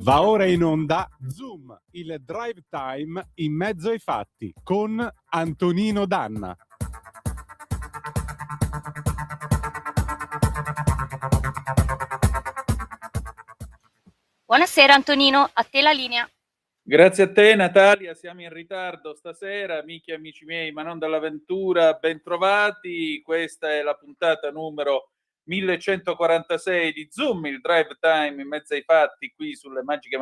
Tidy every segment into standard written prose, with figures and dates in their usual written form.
Va ora in onda Zoom, il drive time in mezzo ai fatti con Antonino Danna. Buonasera Antonino, a te la linea. Grazie a te Natalia, siamo in ritardo stasera, amiche e amici miei, ma non dall'avventura, ben trovati. Questa è la puntata numero 1146 di Zoom, il drive time in mezzo ai fatti, qui sulle magiche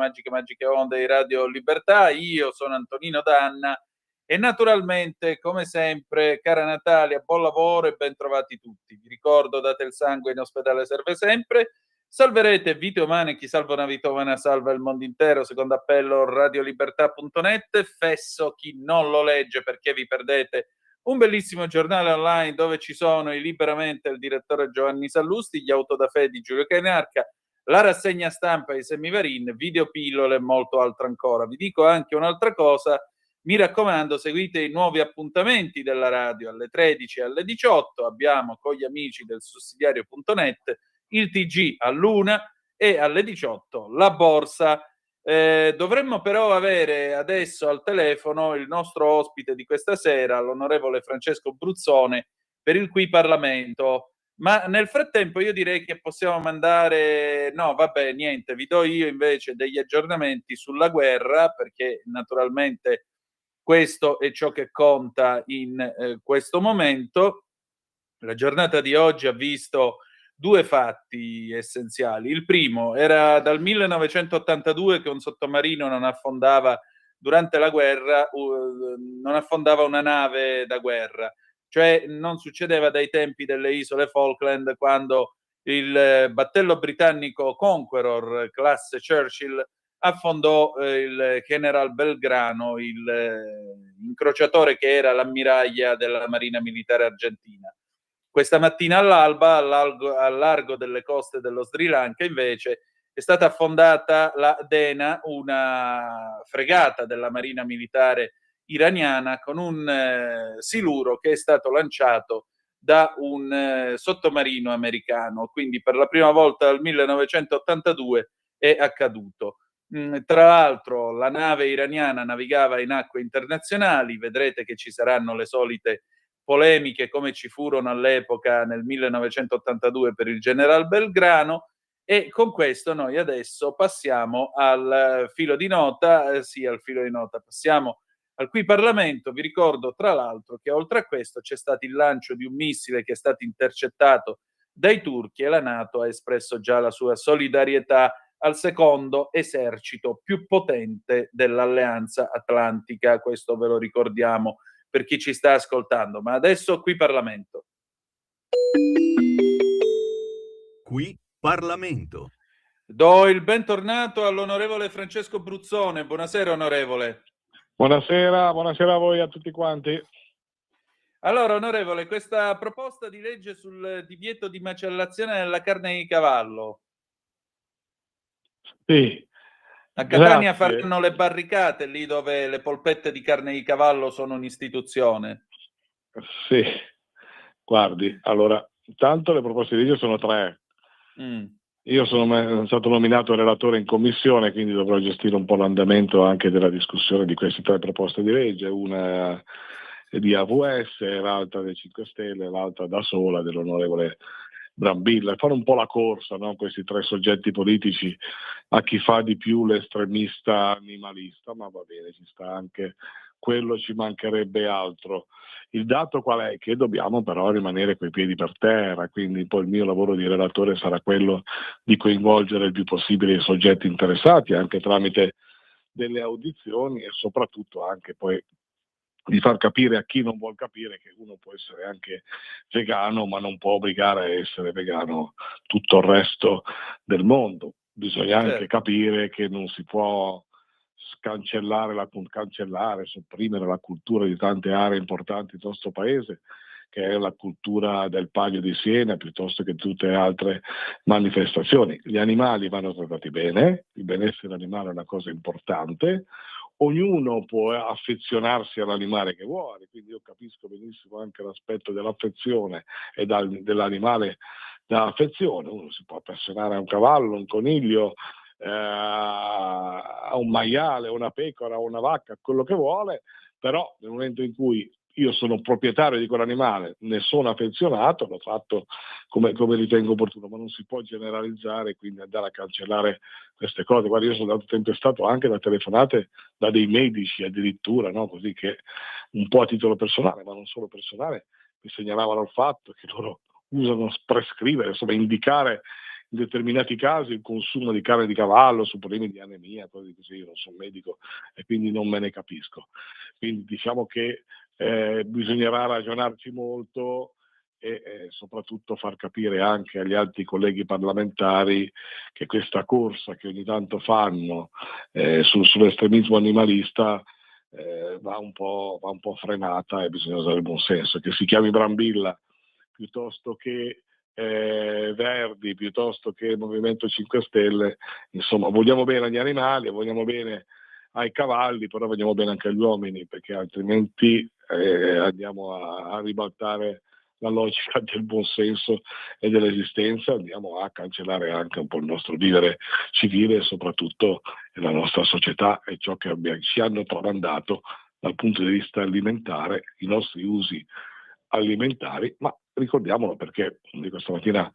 onde di Radio Libertà. Io sono Antonino Danna e naturalmente, come sempre, cara Natalia, buon lavoro e ben trovati tutti. Vi ricordo, date il sangue, in ospedale serve sempre. Salverete vite umane, chi salva una vita umana salva il mondo intero, secondo appello radiolibertà.net. Fesso chi non lo legge perché vi perdete un bellissimo giornale online dove ci sono i Liberamente, il direttore Giovanni Sallusti, gli Autodafè di Giulio Cainarca, la rassegna stampa di Semivarin, videopillole e molto altro ancora. Vi dico anche un'altra cosa, mi raccomando, seguite i nuovi appuntamenti della radio alle 13 e alle 18, abbiamo con gli amici del sussidiario.net il TG all'1 e alle 18 la borsa. Dovremmo però avere adesso al telefono il nostro ospite di questa sera, l'onorevole Francesco Bruzzone, per il Qui Parlamento. Ma nel frattempo io direi che possiamo mandare... No, vabbè, niente, vi do io invece degli aggiornamenti sulla guerra, perché naturalmente questo è ciò che conta in questo momento. La giornata di oggi ha visto due fatti essenziali. Il primo era dal 1982 che un sottomarino non affondava durante la guerra, non affondava una nave da guerra, cioè non succedeva dai tempi delle isole Falkland, quando il battello britannico Conqueror classe Churchill affondò il General Belgrano, il incrociatore che era l'ammiraglia della Marina Militare Argentina. Questa mattina all'alba, al largo delle coste dello Sri Lanka, invece, è stata affondata la Dena, una fregata della Marina Militare iraniana, con un siluro che è stato lanciato da un sottomarino americano. Quindi per la prima volta dal 1982 è accaduto. Tra l'altro la nave iraniana navigava in acque internazionali, vedrete che ci saranno le solite polemiche come ci furono all'epoca nel 1982 per il General Belgrano, e con questo noi adesso passiamo al filo di nota, passiamo al Qui Parlamento. Vi ricordo tra l'altro che oltre a questo c'è stato il lancio di un missile che è stato intercettato dai turchi e la NATO ha espresso già la sua solidarietà al secondo esercito più potente dell'Alleanza Atlantica. Questo ve lo ricordiamo per chi ci sta ascoltando. Ma adesso Qui Parlamento. Qui Parlamento. Do il bentornato all'onorevole Francesco Bruzzone. Buonasera onorevole. Buonasera a voi, a tutti quanti. Allora onorevole, questa proposta di legge sul divieto di macellazione della carne di cavallo. Sì. A Catania Grazie. faranno le barricate lì dove le polpette di carne di cavallo sono un'istituzione. Sì, guardi, allora, intanto le proposte di legge sono 3. Io sono stato nominato relatore in commissione, quindi dovrò gestire un po' l'andamento anche della discussione di queste 3 proposte di legge, una di AVS, l'altra dei 5 Stelle, l'altra da sola dell'onorevole Brambilla, fare un po' la corsa, no? Questi 3 soggetti politici, a chi fa di più l'estremista animalista, ma va bene, ci sta anche quello, ci mancherebbe altro. Il dato qual è? Che dobbiamo però rimanere coi piedi per terra, quindi poi il mio lavoro di relatore sarà quello di coinvolgere il più possibile i soggetti interessati, anche tramite delle audizioni, e soprattutto anche poi di far capire a chi non vuol capire che uno può essere anche vegano, ma non può obbligare a essere vegano tutto il resto del mondo. Bisogna anche capire che non si può sopprimere la cultura di tante aree importanti del nostro paese, che è la cultura del Palio di Siena, piuttosto che tutte le altre manifestazioni. Gli animali vanno trattati bene, il benessere animale è una cosa importante, ognuno può affezionarsi all'animale che vuole, quindi io capisco benissimo anche l'aspetto dell'affezione e dell'animale da affezione. Uno si può appassionare a un cavallo, un coniglio, a un maiale, una pecora, una vacca, quello che vuole, però nel momento in cui io sono proprietario di quell'animale, ne sono affezionato, l'ho fatto come ritengo opportuno, ma non si può generalizzare e quindi andare a cancellare queste cose. Guarda, io sono stato tempestato anche da telefonate da dei medici addirittura, no? Così che un po' a titolo personale, ma non solo personale, mi segnalavano il fatto che loro usano prescrivere, insomma indicare in determinati casi il consumo di carne di cavallo su problemi di anemia, cose così. Io non sono medico e quindi non me ne capisco. Quindi diciamo che bisognerà ragionarci molto e soprattutto far capire anche agli altri colleghi parlamentari che questa corsa che ogni tanto fanno sull'estremismo animalista va un po' frenata e bisogna usare il buon senso. Che si chiami Brambilla piuttosto che Verdi, piuttosto che Movimento 5 Stelle, insomma vogliamo bene agli animali, vogliamo bene ai cavalli, però vogliamo bene anche agli uomini, perché altrimenti andiamo a ribaltare la logica del buonsenso e dell'esistenza, andiamo a cancellare anche un po' il nostro vivere civile e soprattutto la nostra società e ciò che ci hanno tramandato dal punto di vista alimentare, i nostri usi alimentari, ma ricordiamolo perché dico, stamattina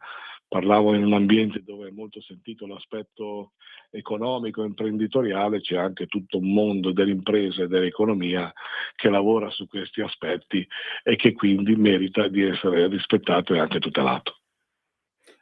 parlavo in un ambiente dove è molto sentito l'aspetto economico, imprenditoriale, c'è anche tutto un mondo dell'impresa e dell'economia che lavora su questi aspetti e che quindi merita di essere rispettato e anche tutelato.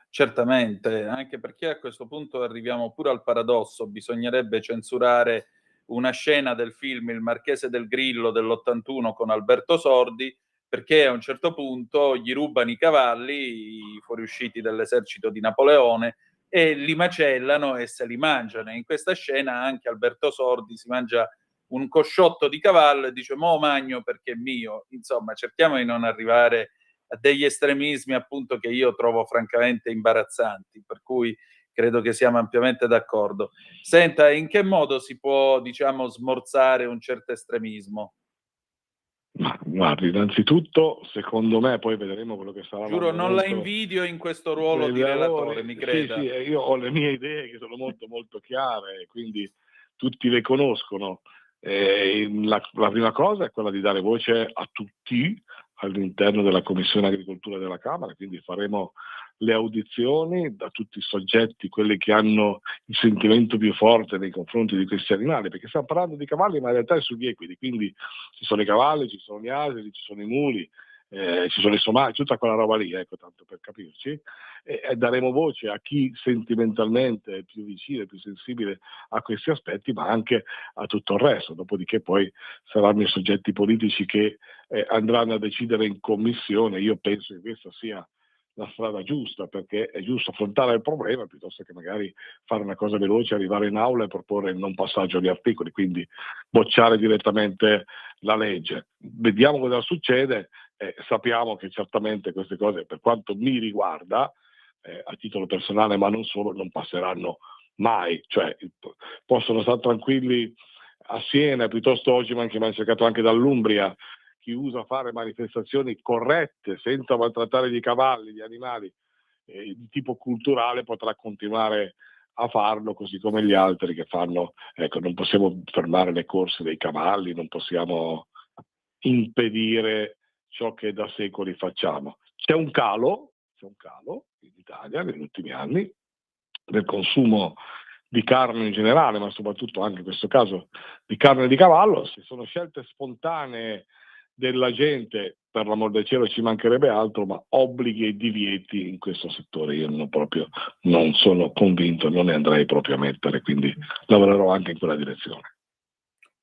Certamente, anche perché a questo punto arriviamo pure al paradosso, bisognerebbe censurare una scena del film Il Marchese del Grillo dell'81 con Alberto Sordi, perché a un certo punto gli rubano i cavalli, i fuoriusciti dell'esercito di Napoleone, e li macellano e se li mangiano. In questa scena anche Alberto Sordi si mangia un cosciotto di cavallo e dice "mo magno perché è mio". Insomma, cerchiamo di non arrivare a degli estremismi appunto che io trovo francamente imbarazzanti, per cui credo che siamo ampiamente d'accordo. Senta, in che modo si può, diciamo, smorzare un certo estremismo? Ma guardi, innanzitutto, secondo me, poi vedremo quello che sarà. Giuro, non la invidio in questo ruolo di relatore, mi creda. Sì, io ho le mie idee che sono molto molto chiare, quindi tutti le conoscono. La prima cosa è quella di dare voce a tutti all'interno della Commissione Agricoltura della Camera, quindi faremo le audizioni da tutti i soggetti, quelli che hanno il sentimento più forte nei confronti di questi animali, perché stiamo parlando di cavalli ma in realtà è sugli equidi, quindi ci sono i cavalli, ci sono gli asini, ci sono i muli, ci sono i somali, tutta quella roba lì, ecco, tanto per capirci, e daremo voce a chi sentimentalmente è più vicino, è più sensibile a questi aspetti, ma anche a tutto il resto. Dopodiché poi saranno i soggetti politici che andranno a decidere in commissione. Io penso che questa sia la strada giusta, perché è giusto affrontare il problema piuttosto che magari fare una cosa veloce, arrivare in aula e proporre il non passaggio agli articoli, quindi bocciare direttamente la legge. Vediamo cosa succede. Sappiamo che certamente queste cose, per quanto mi riguarda, a titolo personale, ma non solo, non passeranno mai. Cioè, possono stare tranquilli a Siena, piuttosto oggi mi hanno cercato anche dall'Umbria, chi usa fare manifestazioni corrette, senza maltrattare i cavalli, gli animali, di tipo culturale, potrà continuare a farlo, così come gli altri che fanno. Ecco, non possiamo fermare le corse dei cavalli, non possiamo impedire ciò che da secoli facciamo. C'è un calo in Italia negli ultimi anni del consumo di carne in generale, ma soprattutto anche in questo caso di carne di cavallo. Se sono scelte spontanee della gente, per l'amor del cielo ci mancherebbe altro, ma obblighi e divieti in questo settore io non sono convinto, non ne andrei proprio a mettere, quindi lavorerò anche in quella direzione.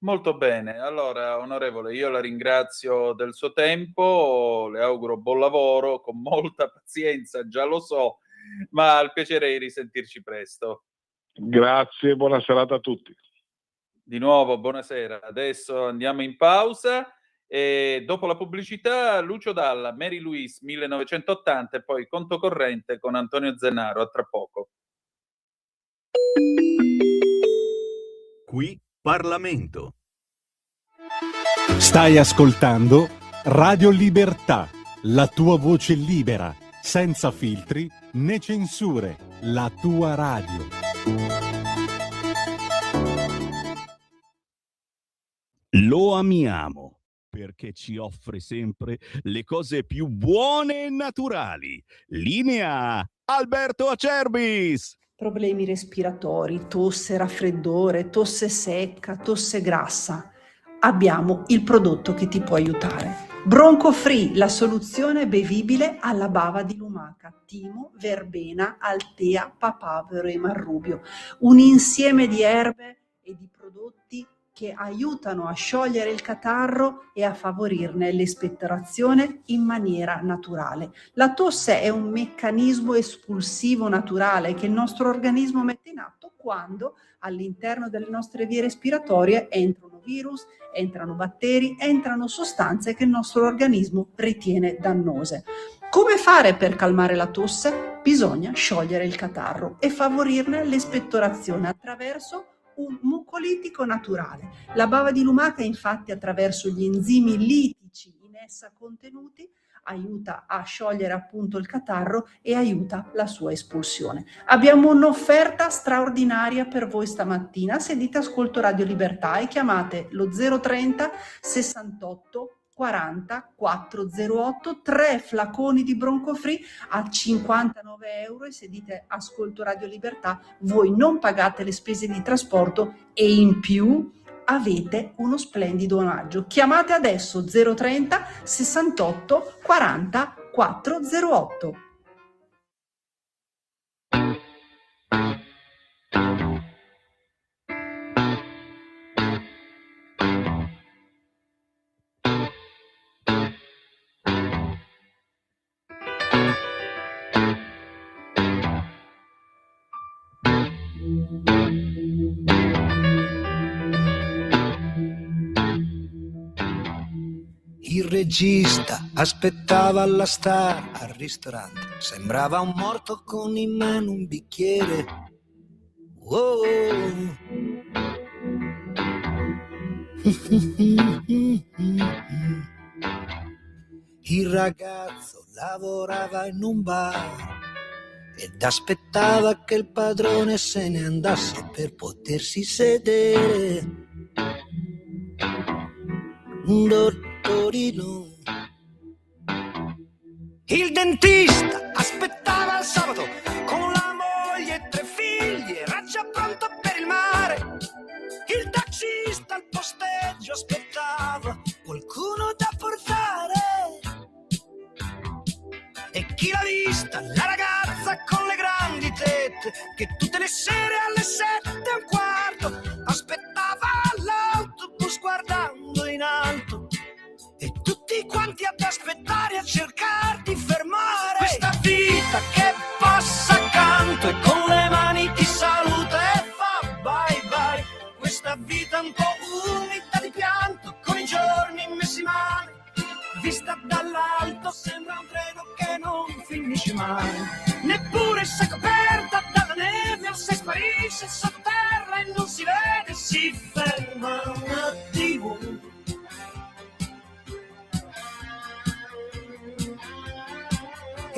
Molto bene, allora onorevole, io la ringrazio del suo tempo, le auguro buon lavoro, con molta pazienza, già lo so, ma al piacere di risentirci presto. Grazie, buona serata a tutti. Di nuovo, buonasera. Adesso andiamo in pausa e dopo la pubblicità Lucio Dalla, Mary Louise 1980 e poi Conto Corrente con Antonio Zennaro. A tra poco. Qui Parlamento. Stai ascoltando Radio Libertà, la tua voce libera, senza filtri né censure, la tua radio. Lo amiamo perché ci offre sempre le cose più buone e naturali. Linea Alberto Acerbis! Problemi respiratori, tosse, raffreddore, tosse secca, tosse grassa. Abbiamo il prodotto che ti può aiutare. Bronco Free, la soluzione bevibile alla bava di lumaca, timo, verbena, altea, papavero e marrubio. Un insieme di erbe e di prodotti che aiutano a sciogliere il catarro e a favorirne l'espettorazione in maniera naturale. La tosse è un meccanismo espulsivo naturale che il nostro organismo mette in atto quando all'interno delle nostre vie respiratorie entrano virus, entrano batteri, entrano sostanze che il nostro organismo ritiene dannose. Come fare per calmare la tosse? Bisogna sciogliere il catarro e favorirne l'espettorazione attraverso un mucolitico naturale. La bava di lumaca, infatti, attraverso gli enzimi litici in essa contenuti, aiuta a sciogliere appunto il catarro e aiuta la sua espulsione. Abbiamo un'offerta straordinaria per voi stamattina. Se dite ascolto Radio Libertà e chiamate lo 030 68 40 408, 3 flaconi di Bronco Free a 59 euro, e se dite ascolto Radio Libertà voi non pagate le spese di trasporto e in più avete uno splendido omaggio. Chiamate adesso 030 68 40 408. Il regista aspettava la star al ristorante, sembrava un morto con in mano un bicchiere. Oh. Il ragazzo lavorava in un bar ed aspettava che il padrone se ne andasse per potersi sedere. Un dottorino. Il dentista aspettava il sabato con la moglie e 3 figli, era già pronto per il mare. Il taxista al posteggio aspettava qualcuno da portare. E chi l'ha vista? La ragazza con le grandi tette che tutte le sere alle 7:15 aspettava l'autobus guardando in alto. E tutti quanti ad aspettare, a cercare di fermare questa vita che passa accanto e con le mani ti saluta e fa bye bye. Questa vita un po' umida di pianto, con i giorni messi male, vista dall'alto sembra un treno che non finisce mai. Neppure se coperta dalla neve o se sparisce sotterra e non si vede, si ferma un attimo.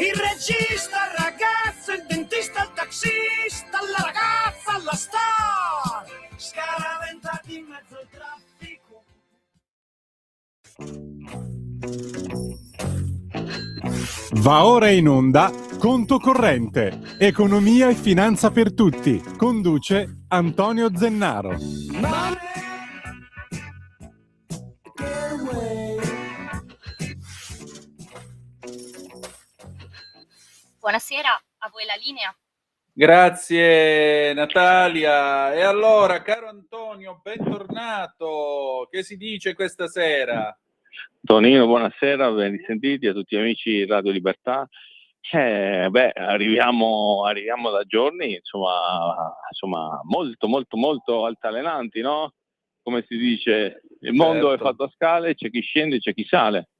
Il regista, il ragazzo, il dentista, il taxista, la ragazza, la star, scaraventati in mezzo al traffico. Va ora in onda Conto Corrente, economia e finanza per tutti. Conduce Antonio Zennaro. Buonasera, a voi la linea. Grazie Natalia. E allora, caro Antonio, bentornato. Che si dice questa sera? Tonino, buonasera, ben risentiti a tutti gli amici di Radio Libertà. Arriviamo da giorni insomma molto altalenanti, no? Come si dice, il mondo è fatto a scale, c'è chi scende e c'è chi sale.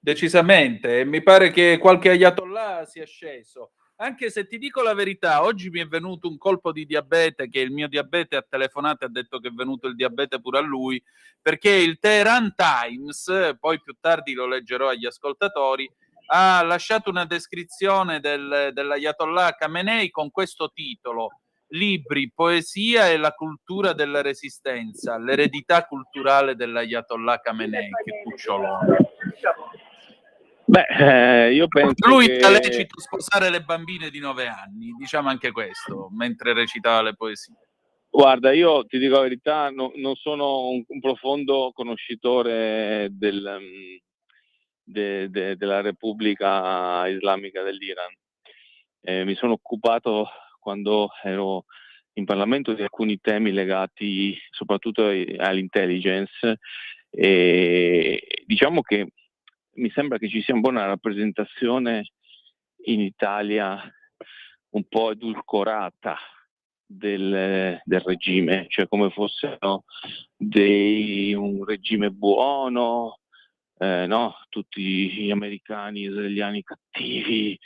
Decisamente, mi pare che qualche ayatollah sia sceso, anche se ti dico la verità, oggi mi è venuto un colpo di diabete, che il mio diabete ha telefonato e ha detto che è venuto il diabete pure a lui, perché il Tehran Times, poi più tardi lo leggerò agli ascoltatori, ha lasciato una descrizione dell'ayatollah Khamenei con questo titolo: libri, poesia e la cultura della resistenza, l'eredità culturale dell'Ayatollah Khamenei, che cucciolone. Beh, io penso Lui che... è lecito sposare le bambine di 9 anni, diciamo anche questo, mentre recitava le poesie. Guarda, io ti dico la verità, non sono un profondo conoscitore della Repubblica Islamica dell'Iran. Mi sono occupato quando ero in Parlamento di alcuni temi legati soprattutto all'intelligence, e diciamo che mi sembra che ci sia una buona rappresentazione in Italia un po' edulcorata del regime, cioè come fosse un regime buono, no? Tutti gli americani, gli israeliani cattivi,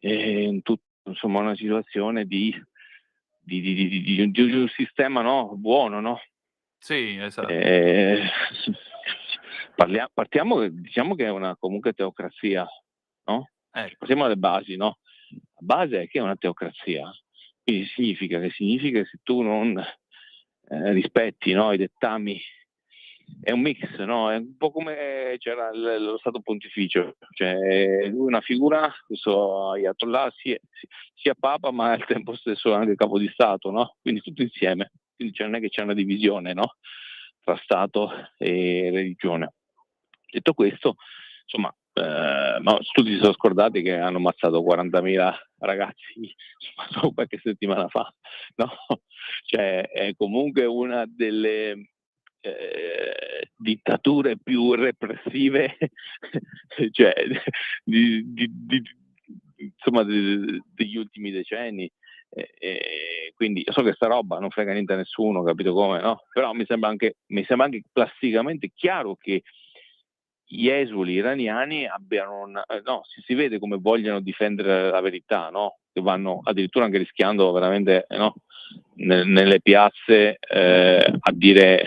insomma una situazione di un sistema, no? Buono, no? Sì, esatto. Partiamo, diciamo che è una comunque teocrazia, no? Partiamo dalle basi, no? La base è che è una teocrazia, quindi significa che se tu non rispetti, no, i dettami, è un mix, no? È un po' come c'era lo Stato Pontificio, cioè lui è una figura, questo Ayatollah sia Papa ma al tempo stesso anche Capo di Stato, no? Quindi tutto insieme, quindi non è che c'è una divisione, no? Tra Stato e religione. Detto questo, insomma, no, tutti si sono scordati che hanno ammazzato 40.000 ragazzi solo qualche settimana fa, no? Cioè è comunque una delle dittature più repressive cioè, insomma, degli ultimi decenni. Quindi io so che sta roba non frega niente a nessuno, capito come, no? Però mi sembra anche plasticamente chiaro che gli esuli iraniani abbiano no, si vede come vogliono difendere la verità, no? Che vanno addirittura anche rischiando veramente, no? Nelle piazze a dire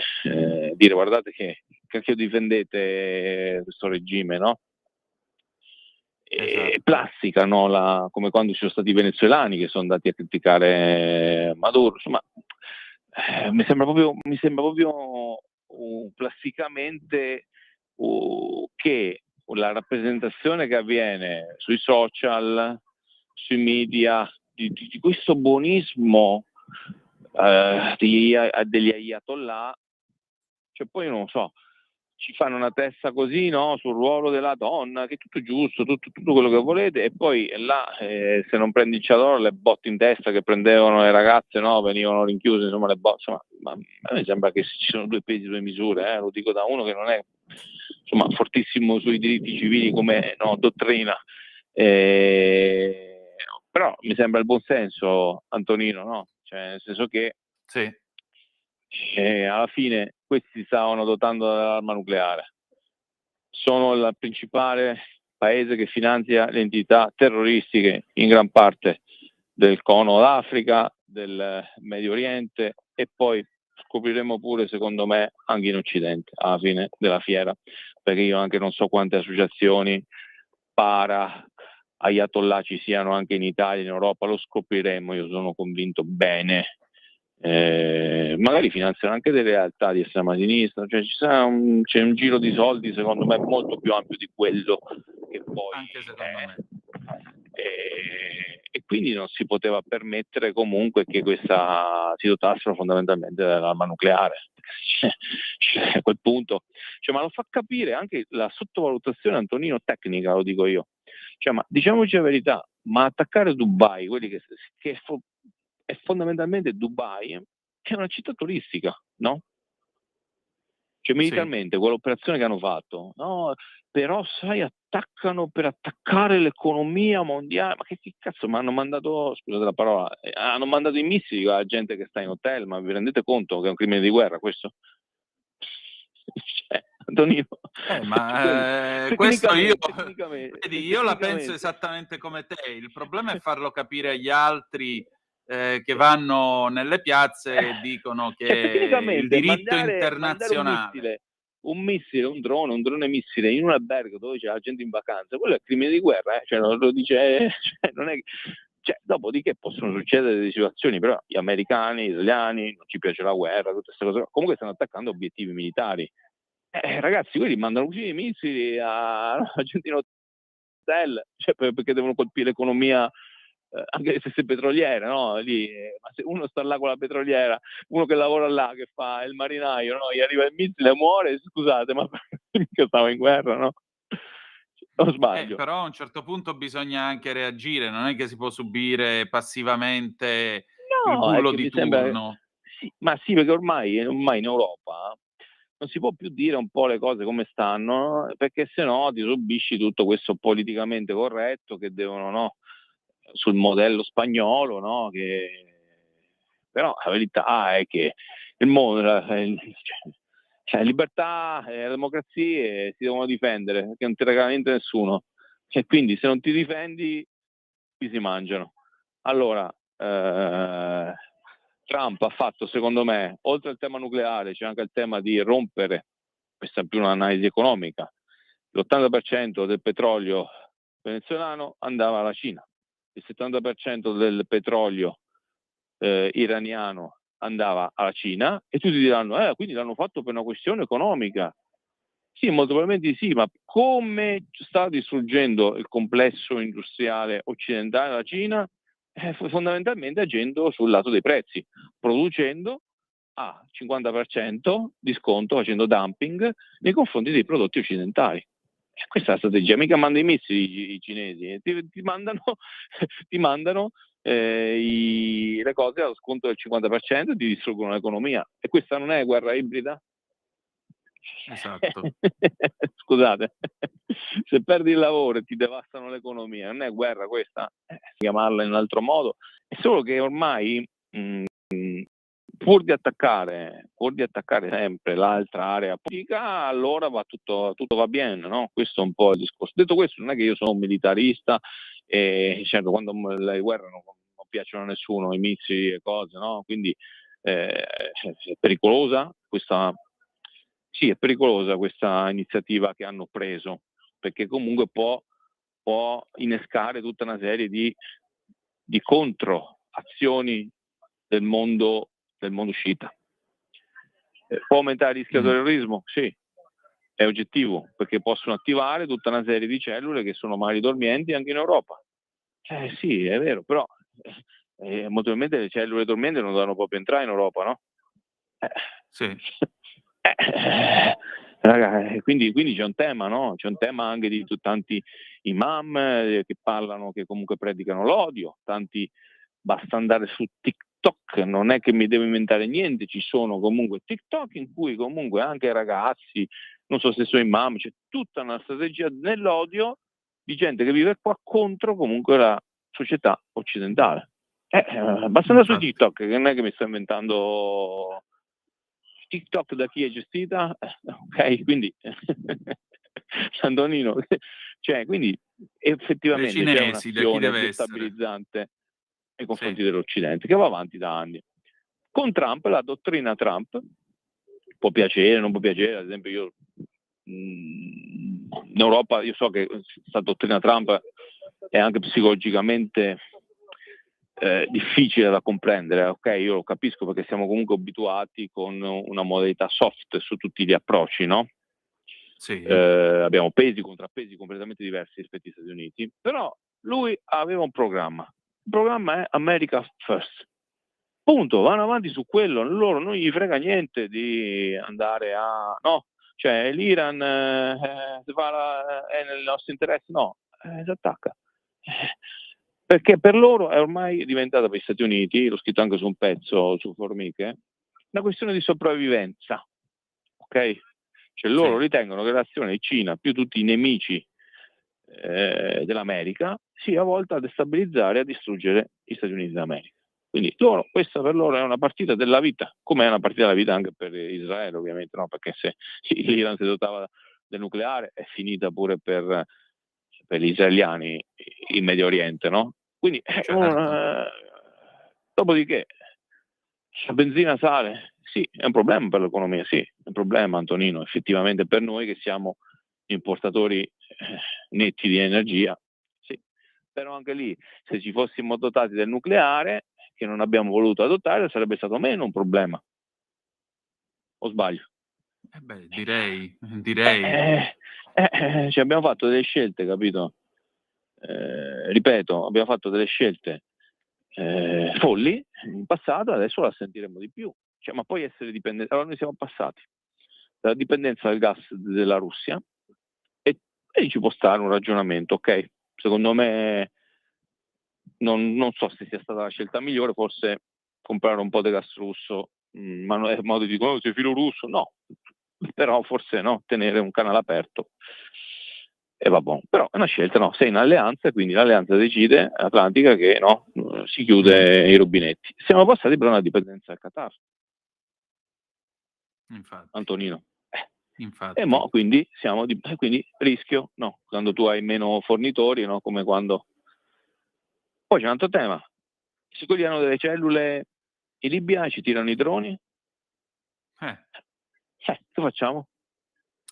guardate che cacchio difendete questo regime, no? E plasticano come quando ci sono stati i venezuelani che sono andati a criticare Maduro, insomma mi sembra proprio plasticamente che la rappresentazione che avviene sui social, sui media di questo buonismo degli ayatollah, cioè poi non so, ci fanno una testa così, no, sul ruolo della donna, che è tutto giusto, tutto quello che volete, e poi là se non prendi il chador, le botte in testa che prendevano le ragazze, no, venivano rinchiuse, insomma le botte, insomma, ma a me sembra che ci sono 2 pesi 2 misure, lo dico da uno che non è insomma fortissimo sui diritti civili come, no, dottrina, però mi sembra il buon senso, Antonino, no? Cioè nel senso che sì. Alla fine questi si stavano dotando dell'arma nucleare, sono il principale paese che finanzia le entità terroristiche in gran parte del Corno d'Africa, del Medio Oriente, e poi scopriremo pure, secondo me, anche in Occidente alla fine della fiera, perché io anche non so quante associazioni para Ayatollah ci siano anche in Italia, in Europa, lo scopriremo, io sono convinto bene. Magari finanziano anche delle realtà di estrema sinistra, cioè c'è un giro di soldi secondo me molto più ampio di quello che poi anche secondo me. E quindi non si poteva permettere comunque che questa si dotassero fondamentalmente dell'arma nucleare. Cioè, a quel punto, cioè, ma lo fa capire anche la sottovalutazione, Antonino, tecnica, lo dico io. Cioè, ma diciamoci la verità, ma attaccare Dubai, quelli che è fondamentalmente Dubai, è una città turistica, no? Cioè militarmente, quell'operazione che hanno fatto, no? Però sai, attaccano per attaccare l'economia mondiale, ma che cazzo, ma hanno mandato, scusate la parola, hanno mandato i missili alla gente che sta in hotel, ma vi rendete conto che è un crimine di guerra questo? Cioè, Antonino, ma questo io la penso esattamente come te, il problema è farlo capire agli altri che vanno nelle piazze e dicono che il diritto internazionale, un missile, un drone missile in un albergo dove c'è la gente in vacanza, quello è crimine di guerra, cioè lo dice, cioè, non è Cioè, dopodiché possono succedere delle situazioni, però gli americani, gli italiani, non ci piace la guerra, tutte queste cose, comunque stanno attaccando obiettivi militari. Ragazzi, quelli mandano così i missili a gente in hotel, cioè, perché devono colpire l'economia, anche le stesse petroliere, no? Lì, ma se uno sta là con la petroliera, uno che lavora là, che fa il marinaio, no? Gli arriva il missile e muore, scusate, ma mica stava in guerra, no? O sbaglio? Però a un certo punto bisogna anche reagire, non è che si può subire passivamente il No, è bullo che di mi sembra turno. sì, ma sì, perché ormai in Europa non si può più dire un po' le cose come stanno, perché se no ti subisci tutto questo politicamente corretto che devono, no, sul modello spagnolo, no, che però la verità è che il mondo, cioè libertà e democrazie si devono difendere, perché non ti regala niente nessuno. E quindi se non ti difendi ti si mangiano. Allora, Trump ha fatto, secondo me, oltre al tema nucleare, c'è anche il tema di rompere, questa è più un'analisi economica, l'80% del petrolio venezuelano andava alla Cina, il 70% del petrolio iraniano andava alla Cina, e tutti diranno, quindi l'hanno fatto per una questione economica. Sì, molto probabilmente sì, ma come sta distruggendo il complesso industriale occidentale la Cina? Fondamentalmente agendo sul lato dei prezzi, producendo a 50% di sconto, facendo dumping nei confronti dei prodotti occidentali. Questa è la strategia, mica manda i missili i cinesi, ti mandano le cose allo sconto del 50% e ti distruggono l'economia. E questa non è guerra ibrida? Esatto. Scusate, se perdi il lavoro e ti devastano l'economia, non è guerra questa? Chiamarla in un altro modo. È solo che ormai pur di attaccare sempre l'altra area politica, allora va tutto va bene, no? Questo è un po' il discorso. Detto questo, non è che io sono un militarista e certo quando le guerre non piacciono a nessuno, i missili e cose, no? Quindi è pericolosa questa. Sì, è pericolosa questa iniziativa che hanno preso, perché comunque può innescare tutta una serie di controazioni del mondo sciita. Può aumentare il rischio di terrorismo? Sì, è oggettivo, perché possono attivare tutta una serie di cellule che sono magari dormienti anche in Europa. Sì, è vero, però molto probabilmente le cellule dormienti non dovranno proprio entrare in Europa, no? Sì. Quindi c'è un tema, no? C'è un tema anche di tanti imam che parlano, che comunque predicano l'odio, tanti, basta andare su TikTok, non è che mi devo inventare niente, ci sono comunque TikTok in cui comunque anche ragazzi, non so se sono imam, c'è tutta una strategia nell'odio di gente che vive qua contro comunque la società occidentale. Basta andare su TikTok, che non è che mi sto inventando. TikTok da chi è gestita? Ok, quindi Antonino, cioè, quindi effettivamente cinesi, c'è un'azione destabilizzante nei confronti dell'Occidente che va avanti da anni. Con Trump, la dottrina Trump può piacere, non può piacere, ad esempio io in Europa, io so che questa dottrina Trump è anche psicologicamente difficile da comprendere, ok? Io lo capisco perché siamo comunque abituati con una modalità soft su tutti gli approcci, no? Sì. Abbiamo pesi, contrappesi completamente diversi rispetto agli Stati Uniti, però lui aveva un programma. Il programma è America First. Punto, vanno avanti su quello, loro non gli frega niente di andare a... no, cioè l'Iran è nel nostro interesse, no, si attacca. Perché per loro è ormai diventata, per gli Stati Uniti, l'ho scritto anche su un pezzo su Formiche, una questione di sopravvivenza, ok? Cioè loro ritengono che l'azione di Cina più tutti i nemici dell'America sia volta a destabilizzare e a distruggere gli Stati Uniti d'America. Quindi questa per loro è una partita della vita, come è una partita della vita anche per Israele ovviamente, no? Perché se l'Iran si dotava del nucleare è finita pure per gli israeliani in Medio Oriente, no? Quindi dopodiché la benzina sale, sì, è un problema per l'economia, sì, è un problema, Antonino, effettivamente per noi che siamo importatori netti di energia, sì, Però anche lì, se ci fossimo dotati del nucleare, che non abbiamo voluto adottare, sarebbe stato meno un problema. O sbaglio? Direi. Ci abbiamo fatto delle scelte, capito? Ripeto, abbiamo fatto delle scelte folli in passato, adesso la sentiremo di più. Cioè, ma poi essere dipendenti. Allora noi siamo passati dalla dipendenza dal gas della Russia e ci può stare un ragionamento, ok? Secondo me non so se sia stata la scelta migliore, forse comprare un po' di gas russo, ma non è modo di dire, sei filo russo, no, però forse no, tenere un canale aperto. E vabbè, però è una scelta, no? Sei in alleanza, quindi l'alleanza decide atlantica che no, si chiude i rubinetti. Siamo passati per una dipendenza dal Qatar. Infatti. Antonino. Infatti. E mo quindi quindi rischio, no? Quando tu hai meno fornitori, no? Come quando. Poi c'è un altro tema. Se quelli hanno delle cellule in Libia ci tirano i droni. Che facciamo?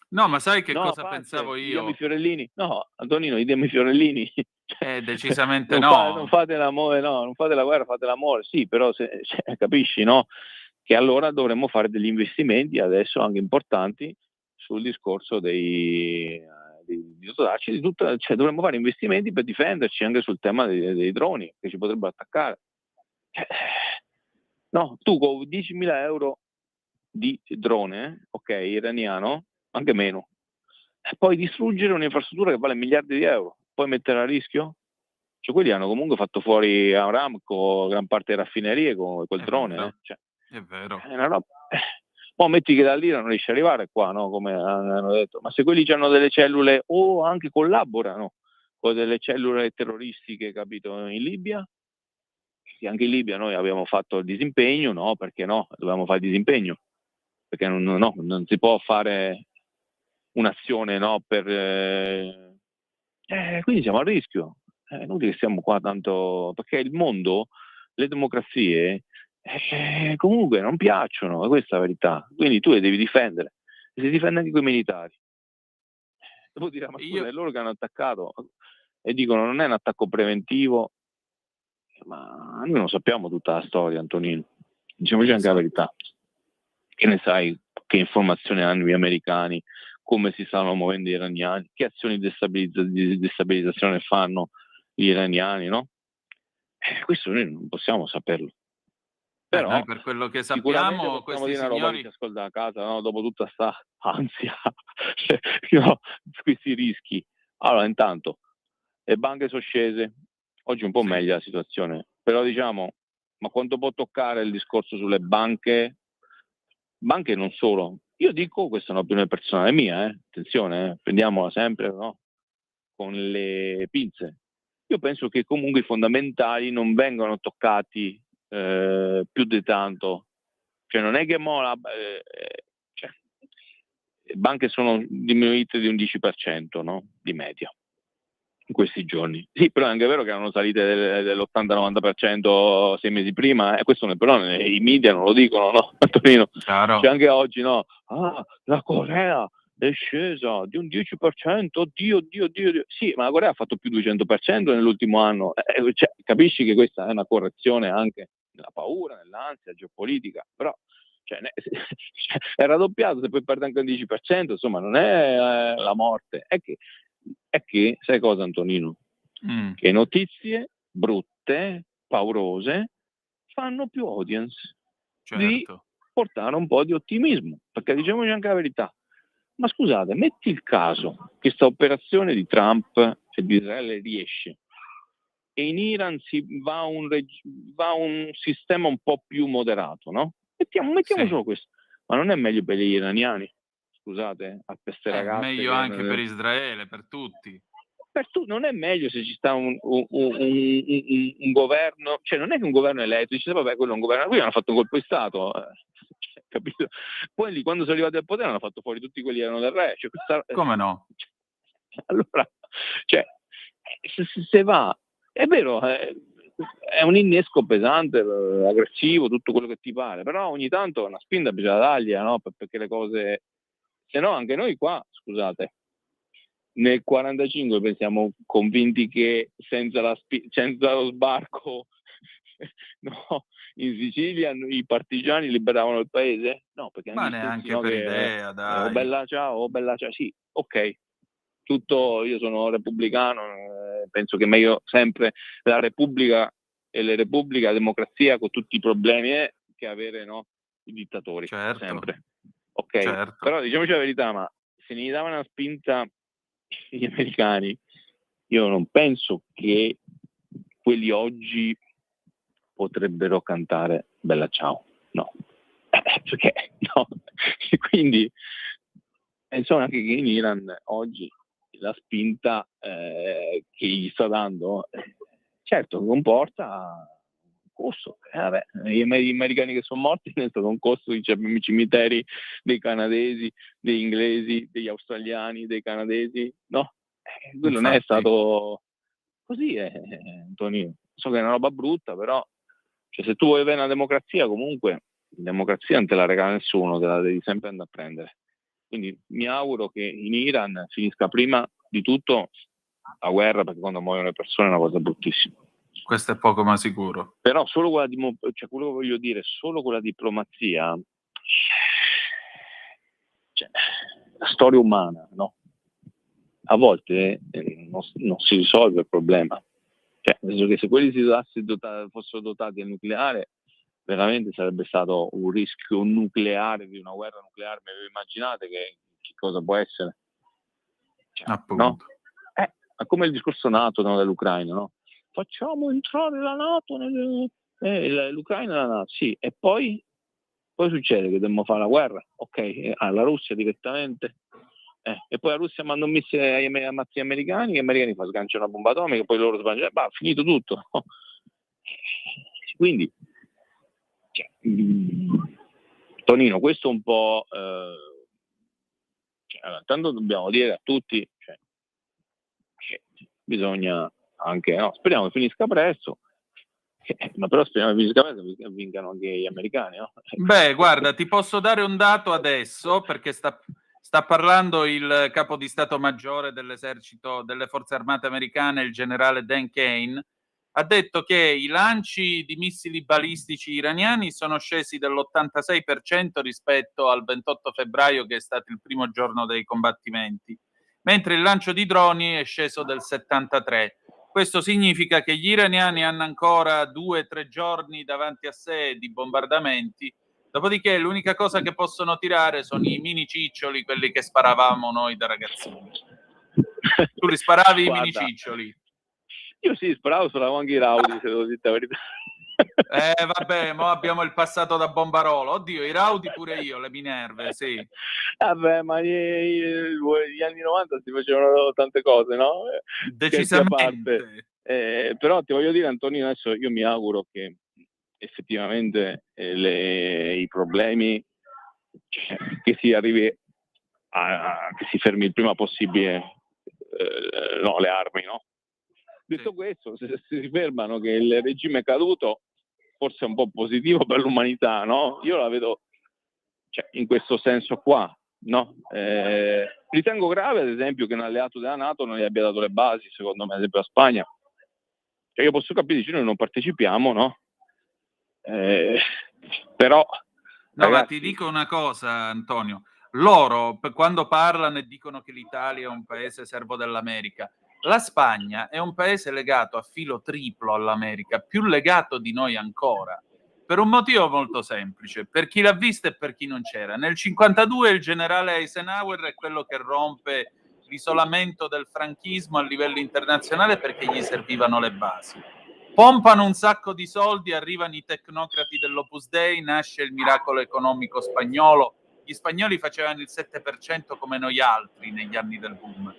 No, ma sai che cosa Pazze, pensavo io? Diamo i fiorellini. No, Antonino, diamo i fiorellini. Decisamente non fate l'amore, no, non fate la guerra, fate l'amore. Sì, però capisci, no? Che allora dovremmo fare degli investimenti adesso anche importanti sul discorso di dotarci di tutto, cioè dovremmo fare investimenti per difenderci anche sul tema dei droni che ci potrebbero attaccare. No, tu con 10.000 euro di drone, ok, iraniano, anche meno, puoi distruggere un'infrastruttura che vale miliardi di euro, puoi mettere a rischio? Cioè quelli hanno comunque fatto fuori Aramco, gran parte delle raffinerie con quel drone. Vero. Cioè, è vero. È una roba. Poi metti che dall'Iran non riesce ad arrivare qua, no? Come hanno detto, ma se quelli hanno delle cellule o anche collaborano con delle cellule terroristiche, capito, in Libia? Sì, anche in Libia noi abbiamo fatto il disimpegno, no? Perché no? Dovevamo fare il disimpegno, perché non si può fare un'azione, no? Quindi siamo a rischio. È inutile che siamo qua tanto, perché il mondo, le democrazie comunque non piacciono, questa è la verità. Quindi tu le devi difendere, e si difende anche con i militari. Devo dire, ma scusa, è loro che hanno attaccato e dicono non è un attacco preventivo, ma noi non sappiamo tutta la storia, Antonino. Diciamoci anche la verità. Che ne sai che informazioni hanno gli americani, come si stanno muovendo gli iraniani, che azioni di destabilizzazione fanno gli iraniani, no? Questo noi non possiamo saperlo. Però noi per quello che sicuramente sappiamo, possiamo questi dire una roba signori... che ci ascolta a casa, no? Dopo tutta sta ansia, no? Questi rischi. Allora, intanto, le banche sono scese, oggi un po' meglio la situazione, però diciamo, ma quanto può toccare il discorso sulle banche? Banche non solo. Io dico, questa è un'opinione personale mia, attenzione, prendiamola sempre, no? Con le pinze. Io penso che comunque i fondamentali non vengano toccati più di tanto. Cioè non è che le banche sono diminuite di un 10%, no? Di media in questi giorni. Sì, però è anche vero che erano salite dell'80-90% 6 mesi prima, e questo però i media non lo dicono, no? Antonino, Claro. C'è anche oggi, no? La Corea è scesa di un 10%, oddio. Sì, ma la Corea ha fatto più 200% nell'ultimo anno. Cioè, capisci che questa è una correzione anche nella paura, nell'ansia geopolitica, però è raddoppiato, se poi perde anche un 10%, insomma non è la morte, è che sai cosa, Antonino? Che notizie brutte, paurose fanno più audience di portare un po' di ottimismo, perché diciamoci anche la verità. Ma scusate, metti il caso che questa operazione di Trump e di Israele riesce e in Iran va un sistema un po' più moderato, no? Mettiamo solo questo. Ma non è meglio per gli iraniani? Scusate, a queste ragazze. È meglio anche per Israele, per tutti. Non è meglio se ci sta un governo, cioè non è che un governo eletto, dice vabbè, quello è un governo, qui hanno fatto un colpo di Stato, capito? Poi quando sono arrivati al potere hanno fatto fuori tutti quelli che erano del re. Come no? Allora, cioè, se va, è vero, è un innesco pesante, aggressivo, tutto quello che ti pare, però ogni tanto una spinta bisogna dargli, no? Perché le cose, se no anche noi qua, scusate, nel 45 siamo convinti che senza lo sbarco no, in Sicilia i partigiani liberavano il paese? No, perché Ma neanche per idea, dai. Oh bella ciao, sì, ok. Tutto, io sono repubblicano, penso che è meglio sempre la Repubblica e la democrazia con tutti i problemi che avere, no, i dittatori, certo. Sempre. Ok, certo. Però diciamoci la verità, ma se ne davano una spinta gli americani, io non penso che quelli oggi potrebbero cantare Bella ciao, no, perché no, quindi penso anche che in Iran oggi la spinta che gli sta dando, certo comporta un costo, gli americani che sono morti è stato un costo di cimiteri dei canadesi, degli inglesi, degli australiani, dei canadesi, no? Quello non è stato così, Antonio. So che è una roba brutta, però cioè, se tu vuoi avere una democrazia, comunque la democrazia non te la regala nessuno, te la devi sempre andare a prendere. Quindi mi auguro che in Iran finisca prima di tutto la guerra, perché quando muoiono le persone è una cosa bruttissima. Questo è poco ma sicuro. Però solo quello che voglio dire, solo con la diplomazia, cioè, la storia umana, no? A volte non si risolve il problema. Cioè, nel senso che se quelli fossero dotati del nucleare, veramente sarebbe stato un rischio nucleare, di una guerra nucleare. Me lo immaginate che cosa può essere? No? Ma come il discorso NATO, no, dell'Ucraina, no? Facciamo entrare la NATO l'Ucraina nella NATO, sì, e poi succede che dobbiamo fare la guerra, ok, alla Russia direttamente, e poi la Russia manda un missile ai americani, gli americani sganciano una bomba atomica, poi loro sbagliano, finito tutto. Quindi Tonino, questo è un po' tanto dobbiamo dire a tutti che bisogna anche, no, speriamo che finisca presto, ma però speriamo che finisca presto e vincano anche gli americani, no? Beh, guarda, ti posso dare un dato adesso, perché sta parlando il capo di Stato Maggiore dell'esercito, delle forze armate americane, il generale Dan Kane. Ha detto che i lanci di missili balistici iraniani sono scesi dell'86% rispetto al 28 febbraio, che è stato il primo giorno dei combattimenti, mentre il lancio di droni è sceso del 73%. Questo significa che gli iraniani hanno ancora 2-3 giorni davanti a sé di bombardamenti, dopodiché l'unica cosa che possono tirare sono i mini ciccioli, quelli che sparavamo noi da ragazzini. Tu li sparavi i mini ciccioli? Io sì, sparavo anche i Raudi, se devo dire la verità. Vabbè, mo abbiamo il passato da bombarolo. Oddio, i Raudi pure io, le Minerve, sì. Vabbè, ma gli anni 90 si facevano tante cose, no? Decisamente. Però ti voglio dire, Antonio, adesso io mi auguro che effettivamente i problemi, che si arrivi che si fermi il prima possibile le armi, no? Detto questo, se si fermano che il regime è caduto, forse è un po' positivo per l'umanità, no? Io la vedo in questo senso qua, no? Ritengo grave, ad esempio, che un alleato della NATO non gli abbia dato le basi, secondo me, ad esempio la Spagna. Cioè, io posso capire, noi non partecipiamo, no? Però... No, ragazzi, ma ti dico una cosa, Antonio. Loro, quando parlano e dicono che l'Italia è un paese servo dell'America, la Spagna è un paese legato a filo triplo all'America, più legato di noi ancora, per un motivo molto semplice, per chi l'ha vista e per chi non c'era. Nel 1952 il generale Eisenhower è quello che rompe l'isolamento del franchismo a livello internazionale perché gli servivano le basi. Pompano un sacco di soldi, arrivano i tecnocrati dell'Opus Dei, nasce il miracolo economico spagnolo. Gli spagnoli facevano il 7% come noi altri negli anni del boom.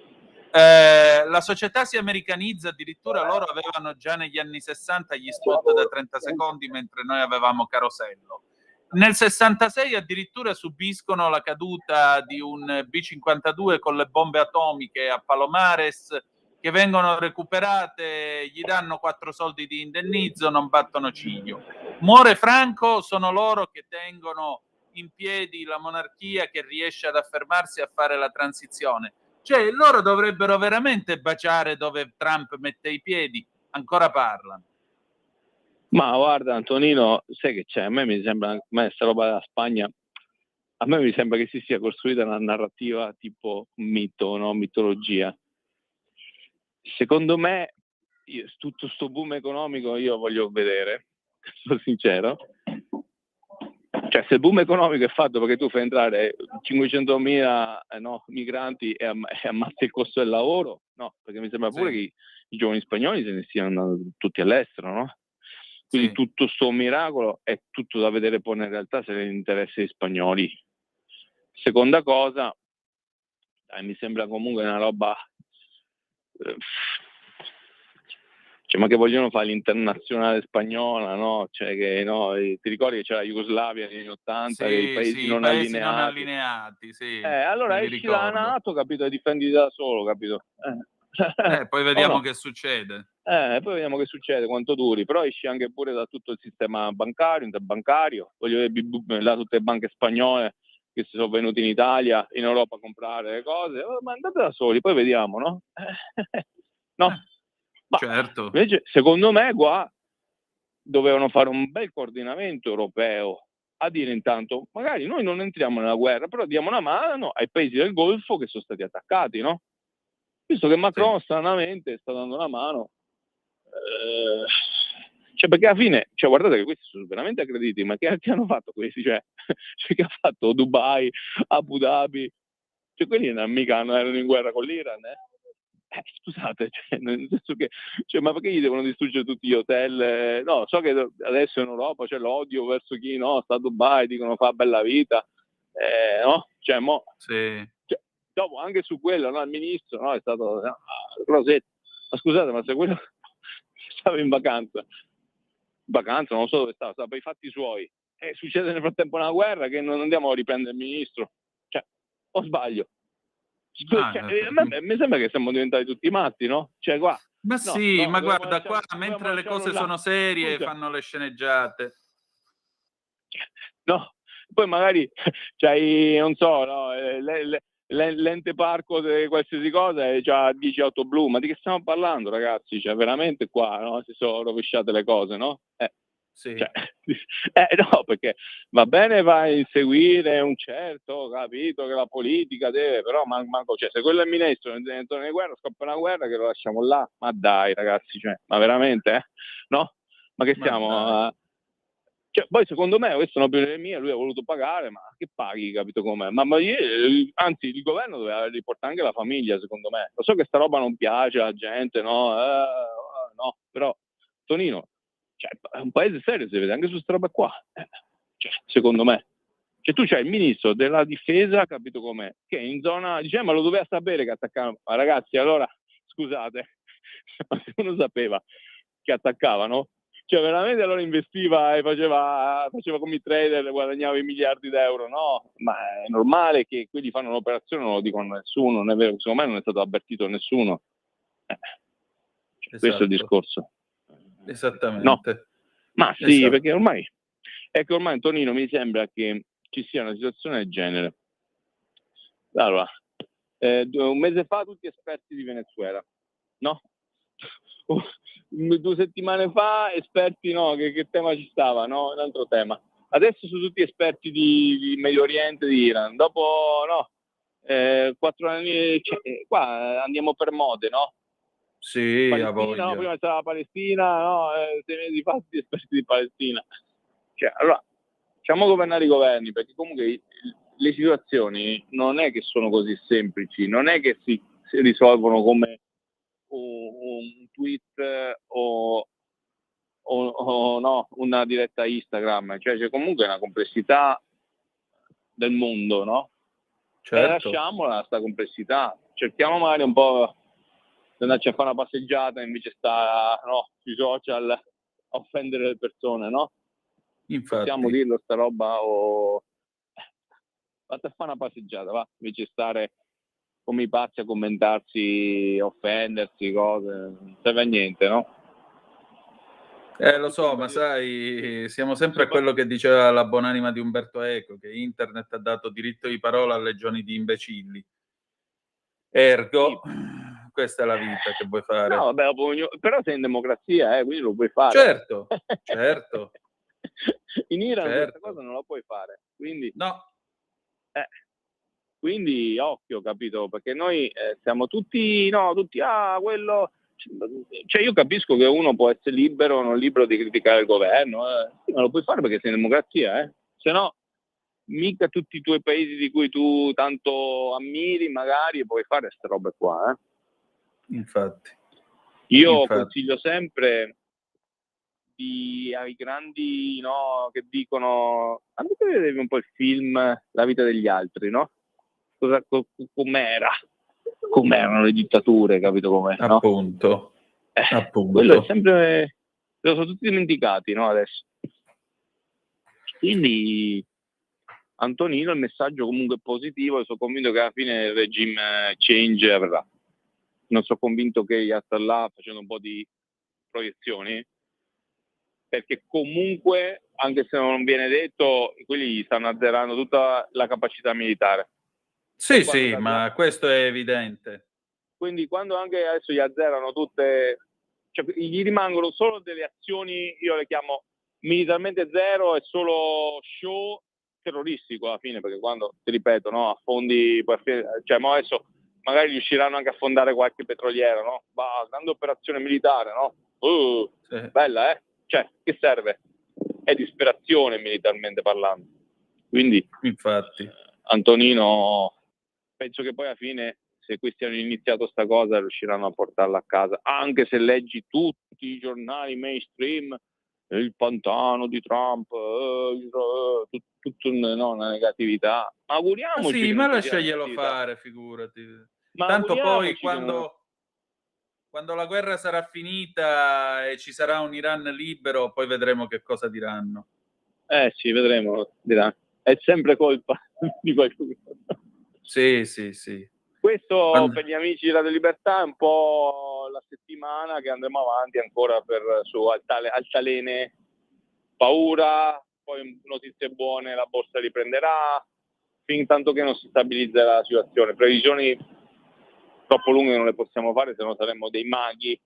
La società si americanizza, addirittura loro avevano già negli anni 60 gli spot da 30 secondi, mentre noi avevamo Carosello. Nel 66 addirittura subiscono la caduta di un B-52 con le bombe atomiche a Palomares, che vengono recuperate, gli danno 4 soldi di indennizzo, non battono ciglio. Muore Franco, sono loro che tengono in piedi la monarchia che riesce ad affermarsi e a fare la transizione. Cioè, loro dovrebbero veramente baciare dove Trump mette i piedi, ancora parlano. Ma guarda, Antonino, sai che c'è? A me sta roba della Spagna, a me mi sembra che si sia costruita una narrativa tipo mito, no? Mitologia. Secondo me, tutto sto boom economico io voglio vedere, sono sincero. Cioè, se il boom economico è fatto perché tu fai entrare 500.000 migranti e ammazzi il costo del lavoro, no, perché mi sembra pure che i giovani spagnoli se ne stiano andando tutti all'estero, no? Quindi tutto sto miracolo è tutto da vedere poi in realtà se interessa agli spagnoli. Seconda cosa, mi sembra comunque una roba... Cioè, ma che vogliono fare l'internazionale spagnola, no? Cioè che no, ti ricordi che c'era la Jugoslavia negli anni 80, che i paesi non allineati, sì. Allora esci dalla NATO, capito, e difenditi da solo, capito? Poi vediamo che succede. Poi vediamo che succede, quanto duri, però esci anche pure da tutto il sistema bancario, interbancario, voglio vedere là tutte le banche spagnole che si sono venute in Italia, in Europa a comprare le cose, ma andate da soli, poi vediamo, no? No? Ma certo. Invece, secondo me, qua dovevano fare un bel coordinamento europeo a dire intanto, magari noi non entriamo nella guerra, però diamo una mano ai paesi del Golfo che sono stati attaccati, no? Visto che Macron stranamente sta dando una mano, cioè perché alla fine, cioè guardate che questi sono veramente aggrediti, ma che hanno fatto questi? Cioè che ha fatto Dubai, Abu Dhabi, cioè quelli mica erano in guerra con l'Iran, scusate, cioè, nel senso che, cioè, ma perché gli devono distruggere tutti gli hotel? No, so che adesso in Europa c'è l'odio verso chi sta a Dubai, dicono fa bella vita, no? Cioè, cioè, dopo anche su quello, no? Il ministro, no? È stato Crosetto. Ma scusate, ma se quello stava in vacanza, non so dove stava per i fatti suoi, succede nel frattempo una guerra che non andiamo a riprendere il ministro, cioè, o sbaglio? Mi sembra che siamo diventati tutti matti, no? Cioè qua. Ma sì, ma guarda, qua mentre le cose sono serie fanno le sceneggiate. No, poi magari c'hai, non so, no, l'ente parco di qualsiasi cosa e c'ha 10 auto blu, ma di che stiamo parlando, ragazzi? Cioè veramente qua, no? Si sono rovesciate le cose, no? Sì. Cioè, no, perché va bene, va a inseguire un certo, capito che la politica deve, però manco, cioè, se quello è il ministro entra in guerra, scoppia una guerra, che lo lasciamo là, ma dai ragazzi, cioè, ma veramente, no? Ma che stiamo... Cioè, poi secondo me, queste sono opinioni mie, lui ha voluto pagare, ma che paghi, capito com'è? Anzi, il governo doveva riportare anche la famiglia, secondo me. Lo so che sta roba non piace alla gente, no? No, però, Tonino, cioè, un paese serio si vede anche su questa roba qua, cioè, secondo me. Cioè, tu c'hai il ministro della difesa, capito com'è, che in zona, diciamo, ma lo doveva sapere che attaccavano. Ma ragazzi, allora, scusate, se uno sapeva che attaccavano, cioè veramente allora investiva e faceva come i trader, guadagnava i miliardi d'euro, no? Ma è normale che quelli fanno un'operazione, non lo dicono a nessuno, non è vero, secondo me non è stato avvertito nessuno. Esatto. Questo è il discorso. Esattamente. No. Ma sì, perché ormai, ecco, ormai Antonino mi sembra che ci sia una situazione del genere. Allora, un mese fa tutti esperti di Venezuela, no? 2 settimane fa esperti, no, che tema ci stava, no? Un altro tema. Adesso sono tutti esperti di Medio Oriente, di Iran. Dopo, no, 4 anni, cioè, qua andiamo per mode, no? Sì, Palestina, no? Prima c'era la Palestina, no? 6 mesi fa tutti esperti di Palestina. Cioè, allora, facciamo governare i governi, perché comunque le situazioni non è che sono così semplici, non è che si risolvono come un tweet o no, una diretta Instagram, cioè c'è comunque una complessità del mondo, no? Certo. E lasciamola sta complessità, cerchiamo magari un po' di andarci a fare una passeggiata invece sta sui social a offendere le persone, no? Infatti. Possiamo dirlo sta roba o vatti a fare una passeggiata, va, invece stare come i pazzi a commentarsi, offendersi, cose, non serve a niente, no? Lo so, ma sai, siamo sempre a quello che diceva la buonanima di Umberto Eco, che internet ha dato diritto di parola a legioni di imbecilli. Ergo, questa è la vita che vuoi fare. No, vabbè, però sei in democrazia, quindi lo puoi fare. Certo, certo. In Iran certo. questa cosa non la puoi fare, quindi... No. Quindi occhio, capito? Perché noi siamo tutti, quello... Cioè io capisco che uno può essere libero o non libero di criticare il governo, sì, ma lo puoi fare perché sei in democrazia, se no mica tutti i tuoi paesi di cui tu tanto ammiri magari puoi fare queste robe qua. Infatti. Io consiglio sempre ai grandi che dicono andate a vedere un po' il film La vita degli altri, no? Com'erano le dittature, capito com'è? Appunto. Appunto. Quello è sempre, lo sono tutti dimenticati, no? Adesso. Quindi Antonino, il messaggio comunque è positivo e sono convinto che alla fine il regime change avverrà. Non sono convinto che Yattallah, facendo un po' di proiezioni, perché comunque, anche se non viene detto, quelli stanno azzerando tutta la capacità militare. Sì, ma questo è evidente. Quindi quando anche adesso gli azzerano tutte, cioè gli rimangono solo delle azioni, io le chiamo militarmente zero, è solo show terroristico alla fine, perché quando, ti ripeto, no, affondi, cioè ma adesso magari riusciranno anche a affondare qualche petroliera, no? Grande operazione militare, no? Sì. Bella, Cioè, che serve? È disperazione militarmente parlando. Quindi, infatti, Antonino, penso che poi alla fine, se questi hanno iniziato sta cosa, riusciranno a portarla a casa, anche se leggi tutti i giornali mainstream, il pantano di Trump, tutta una negatività. Auguriamoci. Sì, ma lasciaglielo fare, figurati. Ma tanto poi quando la guerra sarà finita e ci sarà un Iran libero, poi vedremo che cosa diranno. Sì, vedremo. Diranno. È sempre colpa di qualcuno. Sì. Questo per gli amici di Radio Libertà è un po' la settimana che andremo avanti ancora su altalene, paura, poi notizie buone, la borsa riprenderà, fin tanto che non si stabilizza la situazione. Previsioni troppo lunghe non le possiamo fare, se no saremmo dei maghi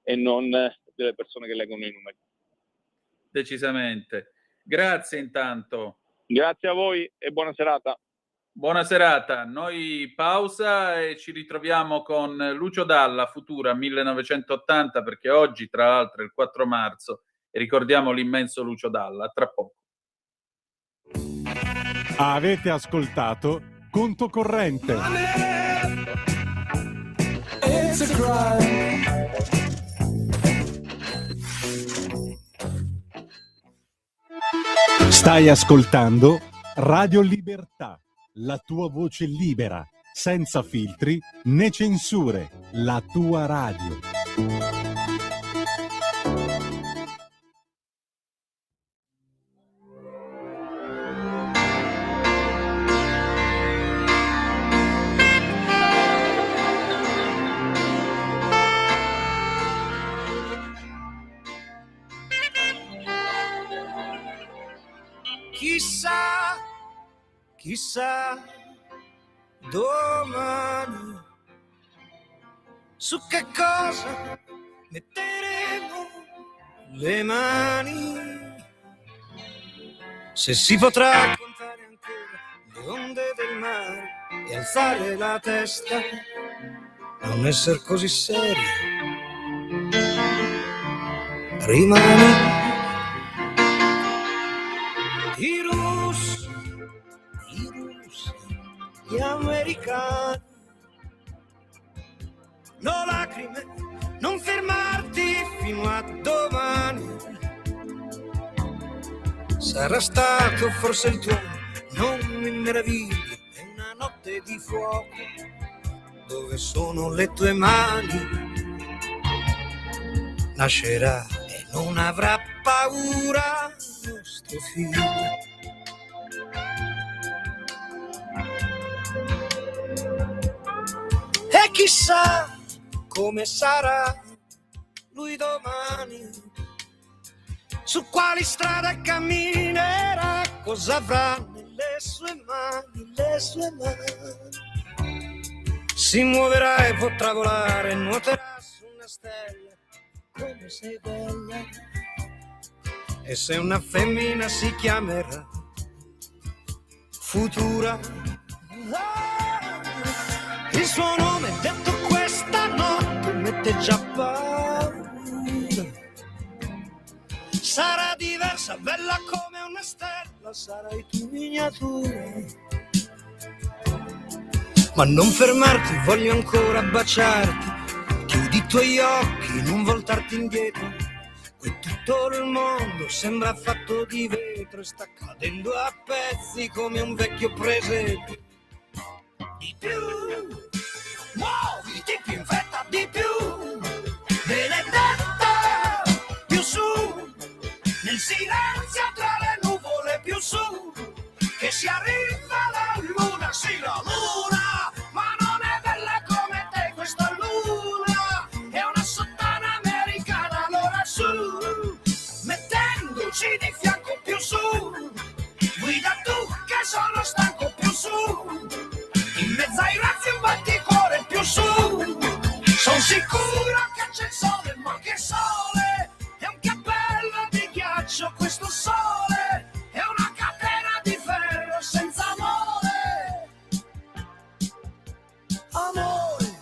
e non delle persone che leggono i numeri. Decisamente. Grazie intanto. Grazie a voi e buona serata. Buona serata. Noi pausa e ci ritroviamo con Lucio Dalla, Futura 1980, perché oggi tra l'altro è il 4 marzo e ricordiamo l'immenso Lucio Dalla. Tra poco. Avete ascoltato Conto Corrente. Stai ascoltando Radio Libertà, la tua voce libera, senza filtri né censure, la tua radio. Chissà domani su che cosa metteremo le mani, se si potrà contare ancora le onde del mare e alzare la testa, non essere così seri, rimani. Gli americani, no lacrime, non fermarti fino a domani. Sarà stato forse il tuono, non mi meravigli, è una notte di fuoco, dove sono le tue mani? Nascerà e non avrà paura il nostro figlio. E chissà come sarà lui domani, su quali strade camminerà, cosa avrà nelle sue mani, si muoverà e potrà volare, nuoterà su una stella, come sei bella. E se una femmina si chiamerà Futura, il suo nome detto questa notte mette già paura. Sarà diversa, bella come una stella, sarai tu miniatura. Ma non fermarti, voglio ancora baciarti. Chiudi i tuoi occhi, non voltarti indietro. Qui tutto il mondo sembra fatto di vetro e sta cadendo a pezzi come un vecchio presepe. Di più, muoviti più in fretta, di più, benedetta, più su, nel silenzio tra le nuvole, più su, che si arriva la luna, sì la luna, ma non è bella come te questa luna, è una sottana americana, allora su, mettendoci di fianco più su, guida tu che sono stanco più su, in mezzo ai razzi un batticuore più su, son sicuro che c'è il sole, ma che sole, è un cappello di ghiaccio questo sole, è una catena di ferro senza amore, amore,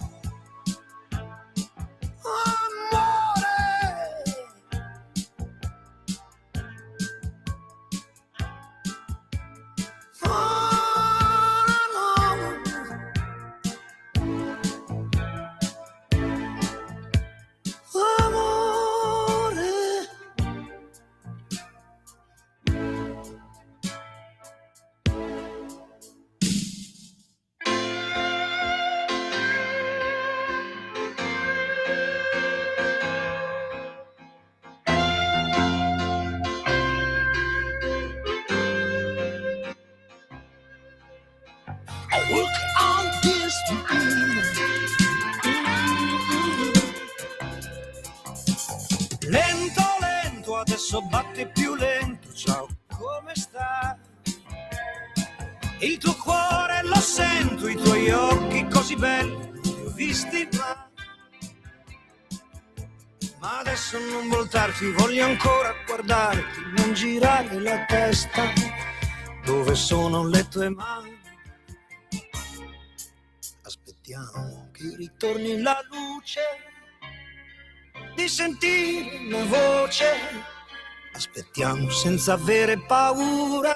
amore. Look on this lento, lento, adesso batte più lento. Ciao, come stai? Il tuo cuore lo sento, i tuoi occhi così belli non li ho visti mai. Ma adesso non voltarti, voglio ancora guardarti, non girare la testa. Dove sono le tue mani? Aspettiamo che ritorni la luce, di sentire una voce. Aspettiamo senza avere paura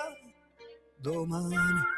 domani.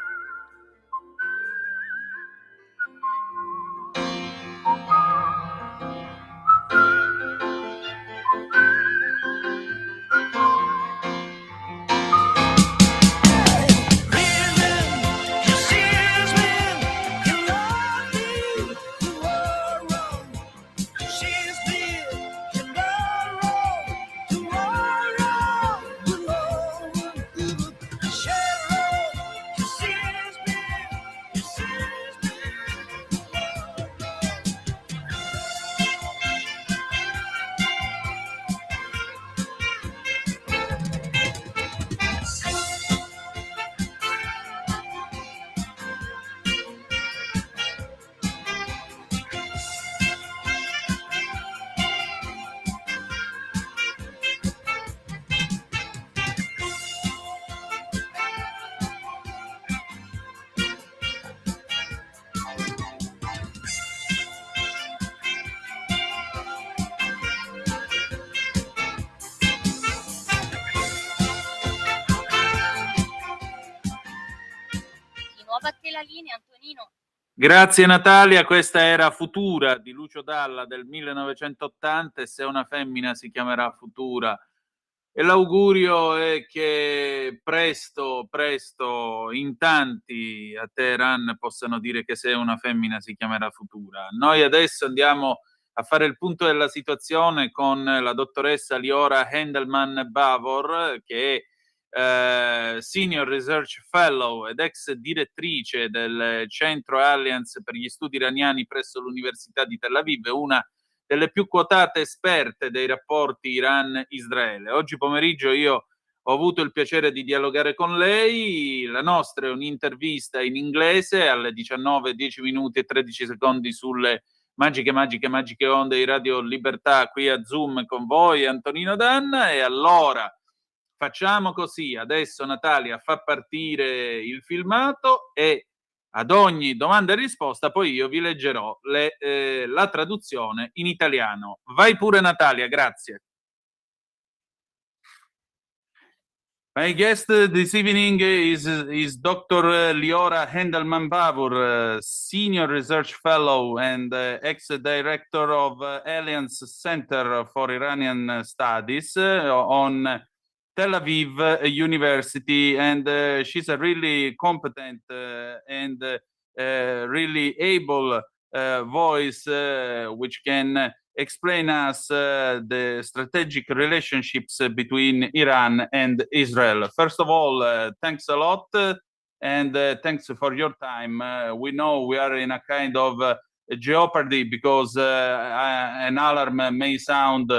la linea, Antonino. Grazie Natalia, questa era Futura di Lucio Dalla del 1980 e se una femmina si chiamerà Futura. E l'augurio è che presto in tanti a Teheran possano dire che se una femmina si chiamerà Futura. Noi adesso andiamo a fare il punto della situazione con la dottoressa Liora Hendelman-Bavor, che è Senior Research Fellow ed ex direttrice del Centro Alliance per gli studi iraniani presso l'Università di Tel Aviv, una delle più quotate esperte dei rapporti Iran-Israele. Oggi pomeriggio io ho avuto il piacere di dialogare con lei. La nostra è un'intervista in inglese alle 19, 10 minuti e 13 secondi sulle magiche onde di Radio Libertà qui a Zoom con voi, Antonino Danna. E allora facciamo così, adesso Natalia fa partire il filmato e ad ogni domanda e risposta poi io vi leggerò la traduzione in italiano. Vai pure Natalia, grazie. My guest this evening is Dr. Liora Hendelman-Bavur, Senior Research Fellow and ex-Director of Alliance Center for Iranian Studies on Tel Aviv University, and she's a really competent and really able voice which can explain us the strategic relationships between Iran and Israel. First of all, thanks a lot and thanks for your time. We know we are in a kind of jeopardy because an alarm may sound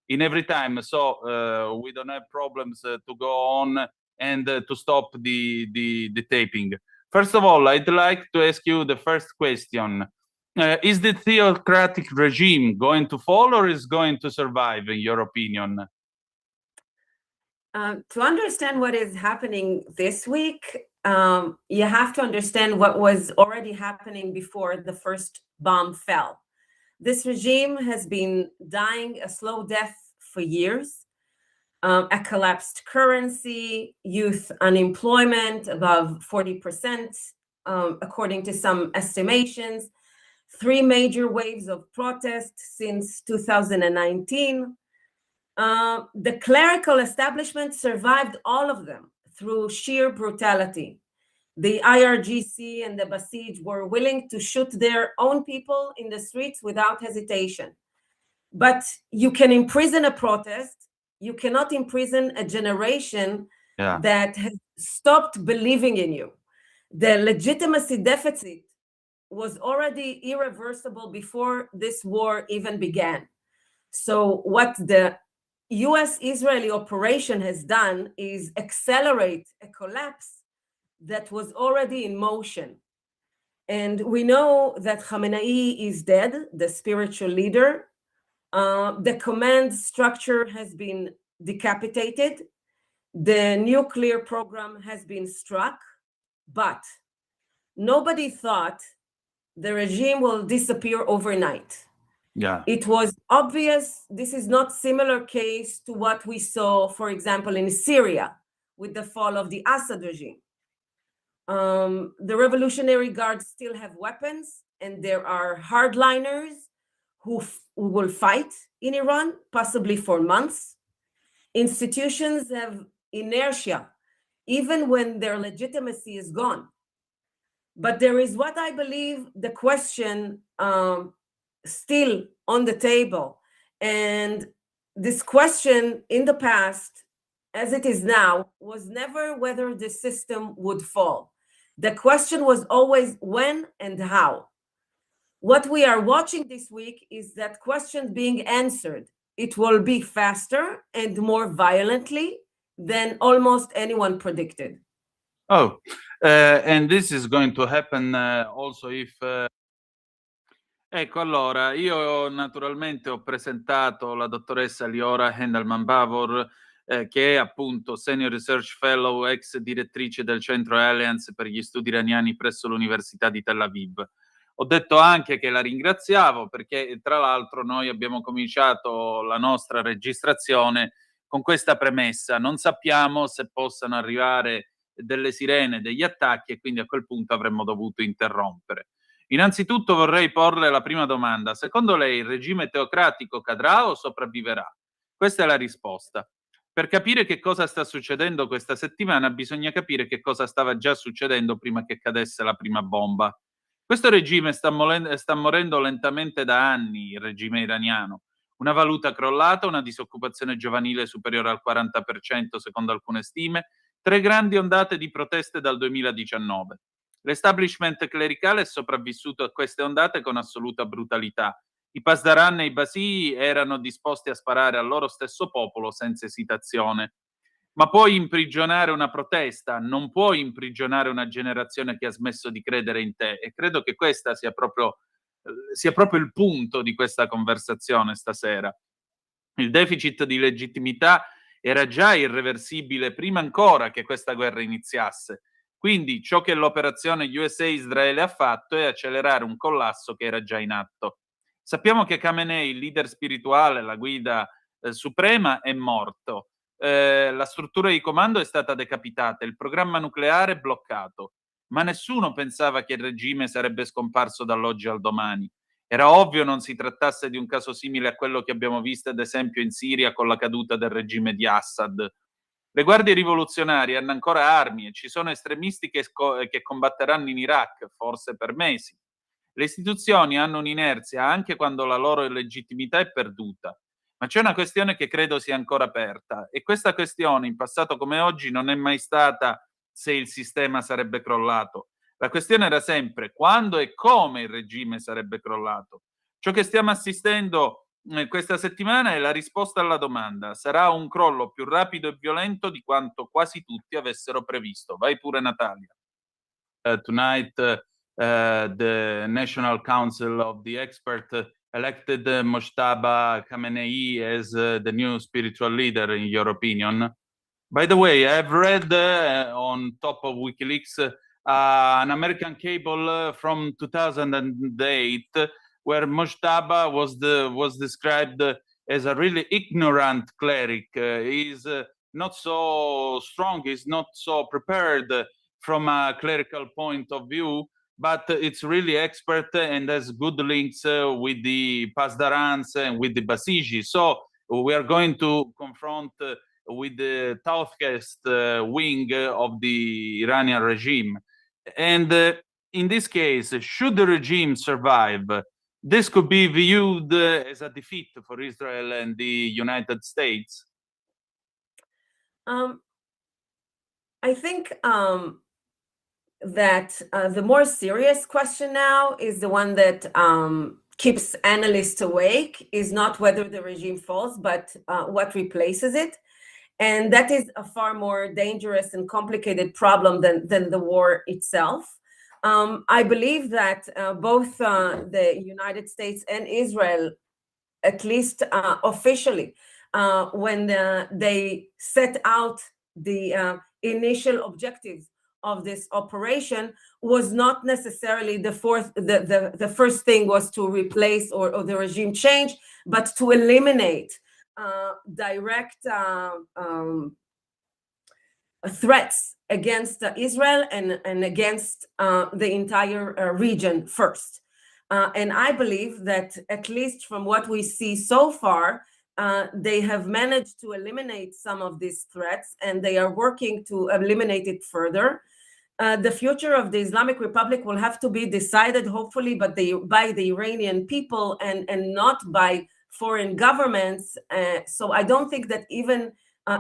in every time, so we don't have problems to go on and to stop the taping. First of all, I'd like to ask you the first question. Is the theocratic regime going to fall or is going to survive, in your opinion? To understand what is happening this week, you have to understand what was already happening before the first bomb fell. This regime has been dying a slow death for years. A collapsed currency, youth unemployment above 40%, according to some estimations. 3 major waves of protests since 2019. The clerical establishment survived all of them through sheer brutality. The IRGC and the Basij were willing to shoot their own people in the streets without hesitation. But you can imprison a protest. You cannot imprison a generation that has stopped believing in you. The legitimacy deficit was already irreversible before this war even began. So what the US-Israeli operation has done is accelerate a collapse that was already in motion. And we know that Khamenei is dead, the spiritual leader. The command structure has been decapitated. The nuclear program has been struck, but nobody thought the regime will disappear overnight. Yeah. It was obvious. This is not similar case to what we saw, for example, in Syria with the fall of the Assad regime. The Revolutionary Guard still have weapons, and there are hardliners who will fight in Iran, possibly for months. Institutions have inertia, even when their legitimacy is gone. But there is what I believe the question still on the table. And this question in the past, as it is now, was never whether the system would fall. The question was always when and how. What we are watching this week is that question being answered. It will be faster and more violently than almost anyone predicted. Oh, and this is going to happen also if... Ecco, allora, io naturalmente ho presentato la dottoressa Liora Hendelman-Bavur, che è appunto Senior Research Fellow, ex direttrice del Centro Alliance per gli studi iraniani presso l'Università di Tel Aviv. Ho detto anche che la ringraziavo perché, tra l'altro, noi abbiamo cominciato la nostra registrazione con questa premessa. Non sappiamo se possano arrivare delle sirene, degli attacchi, e quindi a quel punto avremmo dovuto interrompere. Innanzitutto vorrei porle la prima domanda. Secondo lei il regime teocratico cadrà o sopravviverà? Questa è la risposta. Per capire che cosa sta succedendo questa settimana bisogna capire che cosa stava già succedendo prima che cadesse la prima bomba. Questo regime sta morendo lentamente da anni, il regime iraniano. Una valuta crollata, una disoccupazione giovanile superiore al 40% secondo alcune stime, 3 grandi ondate di proteste dal 2019. L'establishment clericale è sopravvissuto a queste ondate con assoluta brutalità. I Pasdaran e i Basij erano disposti a sparare al loro stesso popolo senza esitazione. ma puoi imprigionare una protesta, non puoi imprigionare una generazione che ha smesso di credere in te. E credo che questa sia proprio il punto di questa conversazione stasera. Il deficit di legittimità era già irreversibile prima ancora che questa guerra iniziasse. Quindi ciò che l'operazione USA Israele ha fatto è accelerare un collasso che era già in atto. Sappiamo che Khamenei, il leader spirituale, la guida suprema, è morto. La struttura di comando è stata decapitata, il programma nucleare bloccato, ma nessuno pensava che il regime sarebbe scomparso dall'oggi al domani. Era ovvio non si trattasse di un caso simile a quello che abbiamo visto ad esempio in Siria con la caduta del regime di Assad. Le guardie rivoluzionarie hanno ancora armi e ci sono estremisti che combatteranno in Iraq, forse per mesi. Le istituzioni hanno un'inerzia anche quando la loro legittimità è perduta. Ma c'è una questione che credo sia ancora aperta, e questa questione, in passato come oggi, non è mai stata se il sistema sarebbe crollato. La questione era sempre quando e come il regime sarebbe crollato. Ciò che stiamo assistendo questa settimana è la risposta alla domanda: sarà un crollo più rapido e violento di quanto quasi tutti avessero previsto? Vai pure, Natalia. Tonight the National Council of the Expert elected Mojtaba Khamenei as the new spiritual leader, in your opinion? By the way, I've read on top of WikiLeaks an American cable from 2008 where Mojtaba was described as a really ignorant cleric. He's not so strong, he's not so prepared from a clerical point of view, but it's really expert and has good links with the Pasdarans and with the Basiji. So we are going to confront with the Southwest wing of the Iranian regime. And in this case, should the regime survive, this could be viewed as a defeat for Israel and the United States. I think that the more serious question now is the one that keeps analysts awake, is not whether the regime falls, but what replaces it. And that is a far more dangerous and complicated problem than the war itself. I believe that both the United States and Israel, at least officially, when they set out the initial objectives of this operation, was not necessarily the first thing was to replace or the regime change, but to eliminate direct threats against Israel and against the entire region first. And I believe that, at least from what we see so far, they have managed to eliminate some of these threats, and they are working to eliminate it further. The future of the Islamic Republic will have to be decided, hopefully, by the Iranian people and not by foreign governments. So I don't think that even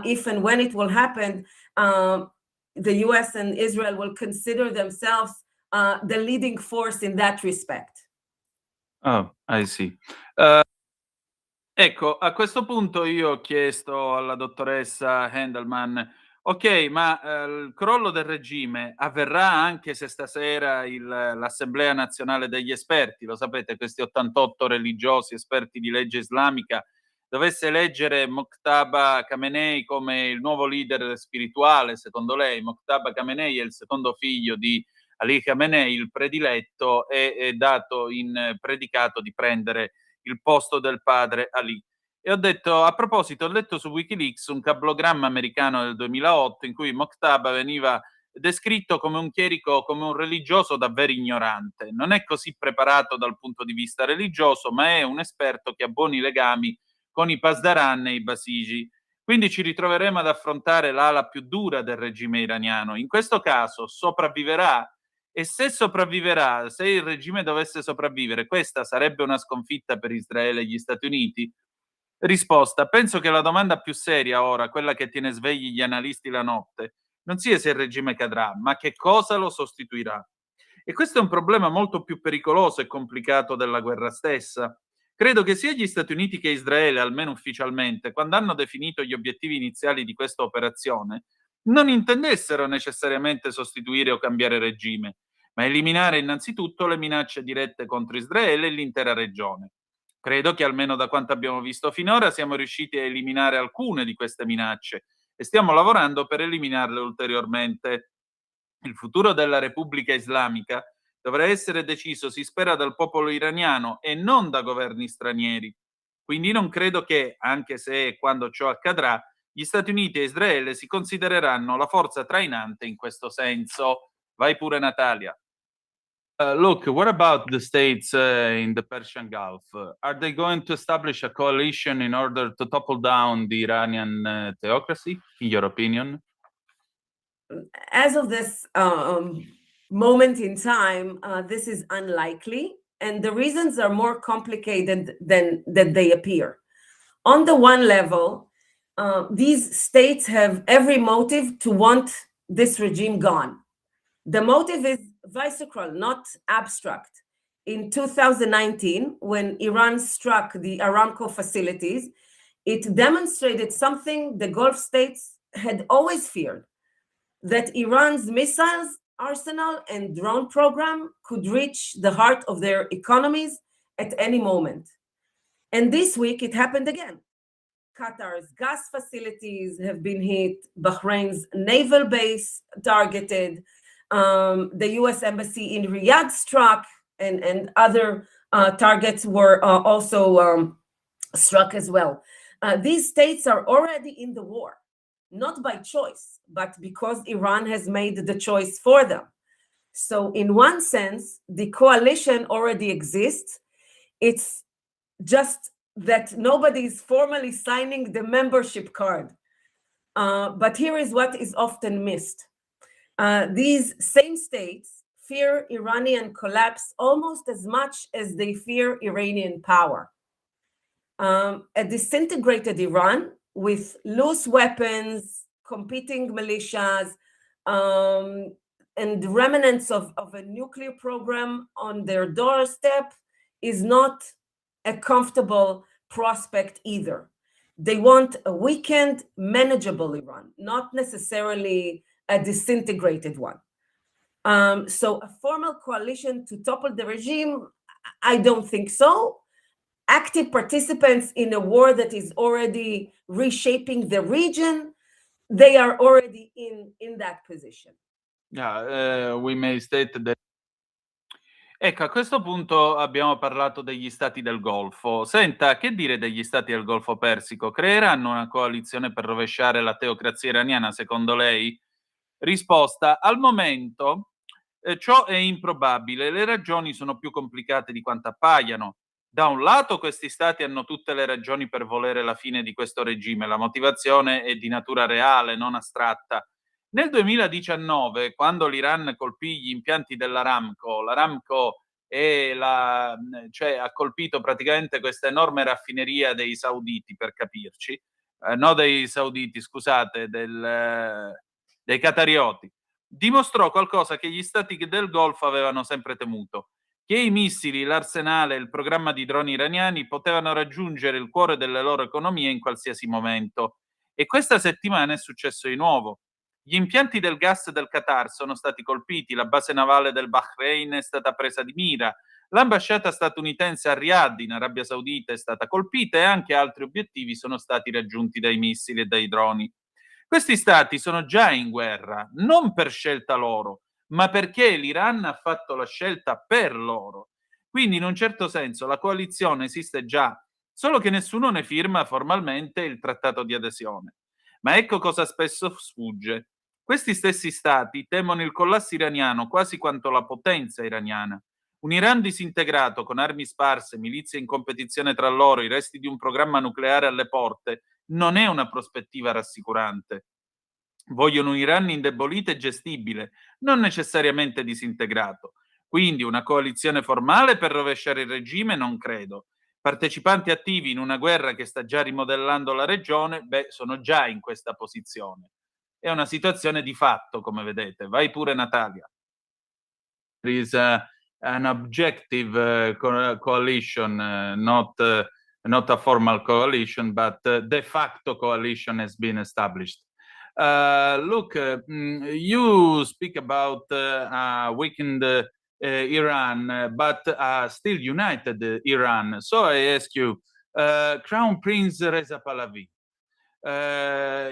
if and when it will happen, the US and Israel will consider themselves the leading force in that respect. Oh, I see. Ecco, a questo punto io ho chiesto alla dottoressa Handelman, ok, ma il crollo del regime avverrà anche se stasera l'Assemblea Nazionale degli Esperti, lo sapete, questi 88 religiosi esperti di legge islamica, dovesse eleggere Mojtaba Khamenei come il nuovo leader spirituale, secondo lei? Mojtaba Khamenei è il secondo figlio di Ali Khamenei, il prediletto, è dato in predicato di prendere il posto del padre Ali. E ho detto, a proposito, ho letto su Wikileaks un cablogramma americano del 2008 in cui Mojtaba veniva descritto come un chierico, come un religioso davvero ignorante. Non è così preparato dal punto di vista religioso, ma è un esperto che ha buoni legami con i Pasdaran e i Basiji. Quindi ci ritroveremo ad affrontare l'ala più dura del regime iraniano. In questo caso sopravviverà? E se sopravviverà, se il regime dovesse sopravvivere, questa sarebbe una sconfitta per Israele e gli Stati Uniti? Risposta: penso che la domanda più seria ora, quella che tiene svegli gli analisti la notte, non sia se il regime cadrà, ma che cosa lo sostituirà. E questo è un problema molto più pericoloso e complicato della guerra stessa. Credo che sia gli Stati Uniti che Israele, almeno ufficialmente, quando hanno definito gli obiettivi iniziali di questa operazione, non intendessero necessariamente sostituire o cambiare regime, ma eliminare innanzitutto le minacce dirette contro Israele e l'intera regione. Credo che almeno da quanto abbiamo visto finora siamo riusciti a eliminare alcune di queste minacce e stiamo lavorando per eliminarle ulteriormente. Il futuro della Repubblica Islamica dovrà essere deciso, si spera, dal popolo iraniano e non da governi stranieri. Quindi non credo che, anche se e quando ciò accadrà, gli Stati Uniti e Israele si considereranno la forza trainante in questo senso. Vai pure, Natalia. Look, what about the states in the Persian Gulf? Are they going to establish a coalition in order to topple down the Iranian theocracy, in your opinion? As of this moment in time, this is unlikely, and the reasons are more complicated than they appear. On the one level, these states have every motive to want this regime gone. The motive is visceral, not abstract. In 2019, when Iran struck the Aramco facilities, it demonstrated something the Gulf states had always feared, that Iran's missiles arsenal and drone program could reach the heart of their economies at any moment. And this week it happened again. Qatar's gas facilities have been hit, Bahrain's naval base targeted, the US embassy in Riyadh struck, and other targets were also struck as well. These states are already in the war, not by choice, but because Iran has made the choice for them. So in one sense, the coalition already exists. It's just that nobody is formally signing the membership card. But here is what is often missed. These same states fear Iranian collapse almost as much as they fear Iranian power. A disintegrated Iran with loose weapons, competing militias, and remnants of a nuclear program on their doorstep is not a comfortable prospect either. They want a weakened, manageable Iran, not necessarily a disintegrated one. So a formal coalition to topple the regime, I don't think so. Active participants in a war that is already reshaping the region, they are already in that position. Yeah, we may state that. Ecco, a questo punto abbiamo parlato degli stati del Golfo. Senta, che dire degli stati del Golfo Persico? Creeranno una coalizione per rovesciare la teocrazia iraniana, secondo lei? Risposta: al momento ciò è improbabile. Le ragioni sono più complicate di quanto appaiano. Da un lato questi stati hanno tutte le ragioni per volere la fine di questo regime, la motivazione è di natura reale, non astratta. Nel 2019, quando l'Iran colpì gli impianti dell'Aramco, l'Aramco ha colpito praticamente questa enorme raffineria dei sauditi, per capirci, no dei sauditi, scusate, dei qatarioti, dimostrò qualcosa che gli stati del Golfo avevano sempre temuto, che i missili, l'arsenale, il programma di droni iraniani potevano raggiungere il cuore delle loro economie in qualsiasi momento. E questa settimana è successo di nuovo. Gli impianti del gas del Qatar sono stati colpiti, la base navale del Bahrain è stata presa di mira, l'ambasciata statunitense a Riyadh, in Arabia Saudita, è stata colpita e anche altri obiettivi sono stati raggiunti dai missili e dai droni. Questi stati sono già in guerra, non per scelta loro, ma perché l'Iran ha fatto la scelta per loro. Quindi in un certo senso la coalizione esiste già, solo che nessuno ne firma formalmente il trattato di adesione. Ma ecco cosa spesso sfugge. Questi stessi stati temono il collasso iraniano quasi quanto la potenza iraniana. Un Iran disintegrato, con armi sparse, milizie in competizione tra loro, i resti di un programma nucleare alle porte, non è una prospettiva rassicurante. Vogliono un Iran indebolito e gestibile, non necessariamente disintegrato. Quindi una coalizione formale per rovesciare il regime non credo. Partecipanti attivi in una guerra che sta già rimodellando la regione, sono già in questa posizione. È una situazione di fatto, come vedete. Vai pure, Natalia. There is an objective coalition, not a formal coalition, but de facto coalition has been established. Look, you speak about weakened Iran, but still united Iran. So I ask you, Crown Prince Reza Pahlavi,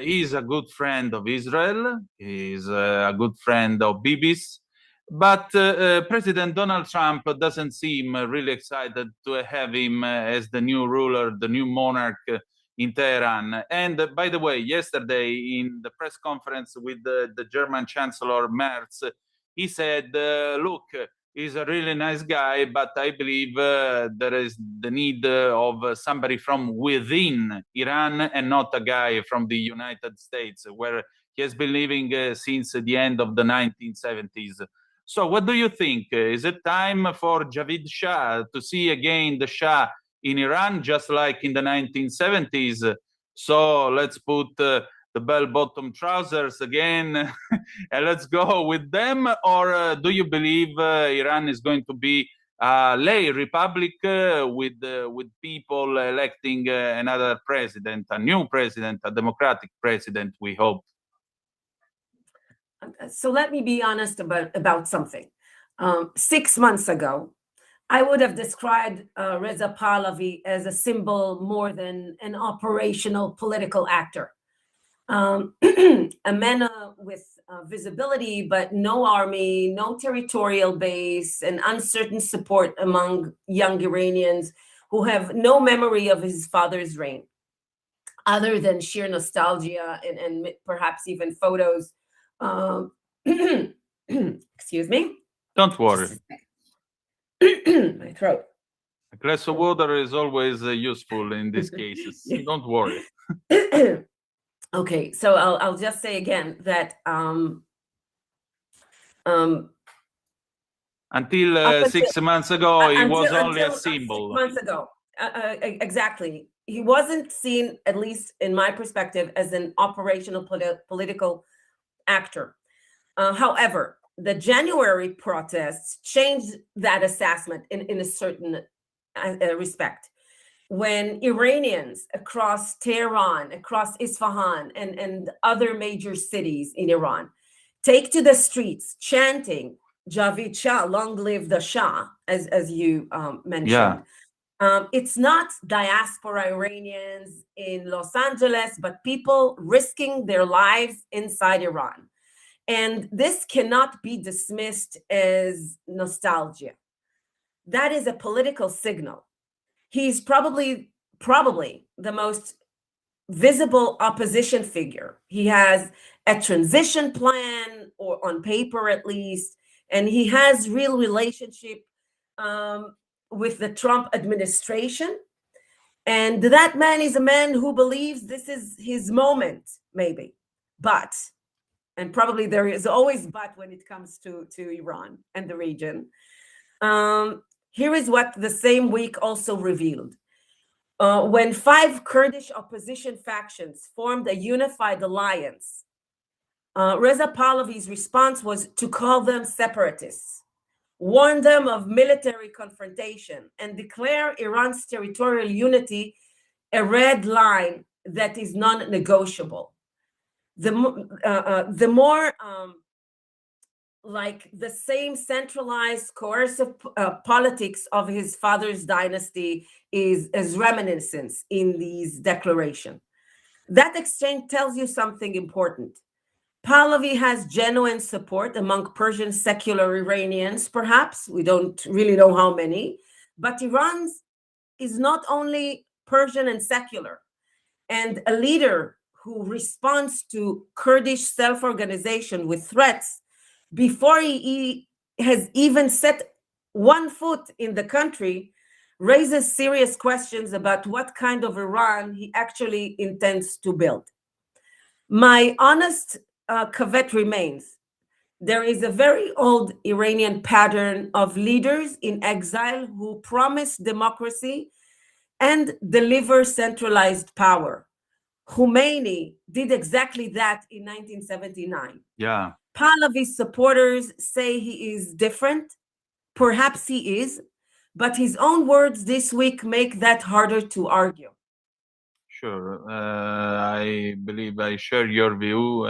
he's a good friend of Israel, he's a good friend of Bibi's, but President Donald Trump doesn't seem really excited to have him as the new ruler, the new monarch in Tehran. And by the way, yesterday in the press conference with the German Chancellor Merz, he said, look, he's a really nice guy, but I believe there is the need of somebody from within Iran and not a guy from the United States, where he has been living since the end of the 1970s. So what do you think? Is it time for Javid Shah to see again the Shah in Iran, just like in the 1970s? So let's put the bell-bottom trousers again and let's go with them? Or do you believe Iran is going to be a lay republic with people electing another president, a new president, a democratic president, we hope? So let me be honest about something. 6 months ago, I would have described Reza Pahlavi as a symbol more than an operational political actor. A man with visibility, but no army, no territorial base, and uncertain support among young Iranians who have no memory of his father's reign, other than sheer nostalgia and perhaps even photos. Excuse me. Don't worry. My throat. A glass of water is always useful in these cases. Don't worry. Okay, so I'll just say again that until 6 months ago, it was only a symbol. 6 months ago, exactly. He wasn't seen, at least in my perspective, as an operational political actor. However, the January protests changed that assessment in a certain respect. When Iranians across Tehran, across Isfahan, and other major cities in Iran take to the streets chanting Javid Shah, long live the Shah, as you mentioned. Yeah. It's not diaspora Iranians in Los Angeles, but people risking their lives inside Iran. And this cannot be dismissed as nostalgia. That is a political signal. He's probably the most visible opposition figure. He has a transition plan, or on paper at least, and he has real relationship with the Trump administration. And that man is a man who believes this is his moment, maybe. But, and probably there is always but when it comes to Iran and the region. Here is what the same week also revealed. When 5 Kurdish opposition factions formed a unified alliance, Reza Pahlavi's response was to call them separatists, warn them of military confrontation, and declare Iran's territorial unity a red line that is non-negotiable. The more like the same centralized coercive politics of his father's dynasty is as reminiscence in these declarations. That exchange tells you something important. Pahlavi has genuine support among Persian secular Iranians, perhaps. We don't really know how many, but Iran is not only Persian and secular, and a leader who responds to Kurdish self-organization with threats before he has even set one foot in the country raises serious questions about what kind of Iran he actually intends to build. My honest caveat remains. There is a very old Iranian pattern of leaders in exile who promise democracy and deliver centralized power. Khomeini did exactly that in 1979. Yeah. Pahlavi's supporters say he is different, Perhaps he is, but his own words this week make that harder to argue. Sure, I believe I share your view.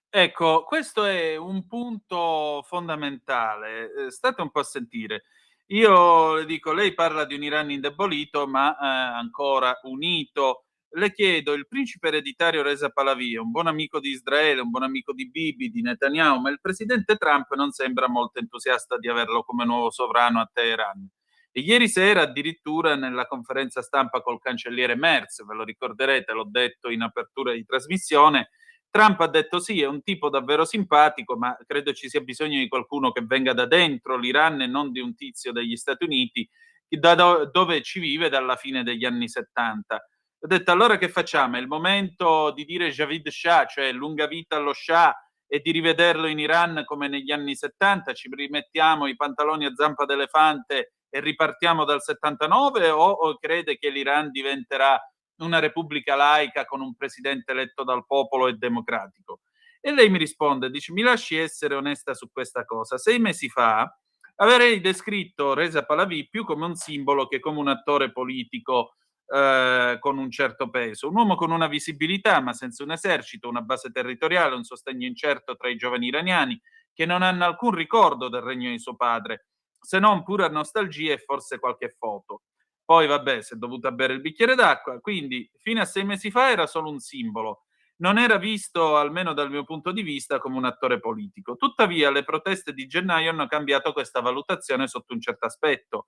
Ecco, questo è un punto fondamentale. State un po' a sentire. Io le dico, lei parla di un Iran indebolito, ma ancora unito. Le chiedo, il principe ereditario Reza Pahlavi è un buon amico di Israele, un buon amico di Bibi, di Netanyahu, ma il presidente Trump non sembra molto entusiasta di averlo come nuovo sovrano a Teheran. E ieri sera addirittura nella conferenza stampa col cancelliere Merz, ve lo ricorderete, l'ho detto in apertura di trasmissione, Trump ha detto sì, è un tipo davvero simpatico, ma credo ci sia bisogno di qualcuno che venga da dentro l'Iran e non di un tizio degli Stati Uniti dove ci vive dalla fine degli anni 70. Ho detto allora che facciamo? È il momento di dire Javid Shah, cioè lunga vita allo Shah, e di rivederlo in Iran come negli anni 70, ci rimettiamo i pantaloni a zampa d'elefante e ripartiamo dal 79 o crede che l'Iran diventerà una repubblica laica con un presidente eletto dal popolo e democratico? E lei mi risponde, dice, mi lasci essere onesta su questa cosa. 6 mesi fa avrei descritto Reza Pahlavi più come un simbolo che come un attore politico con un certo peso, un uomo con una visibilità ma senza un esercito, una base territoriale, un sostegno incerto tra i giovani iraniani che non hanno alcun ricordo del regno di suo padre, se non pura nostalgia e forse qualche foto. Poi vabbè, si è dovuta bere il bicchiere d'acqua, quindi fino a 6 mesi fa era solo un simbolo, non era visto, almeno dal mio punto di vista, come un attore politico. Tuttavia le proteste di gennaio hanno cambiato questa valutazione sotto un certo aspetto.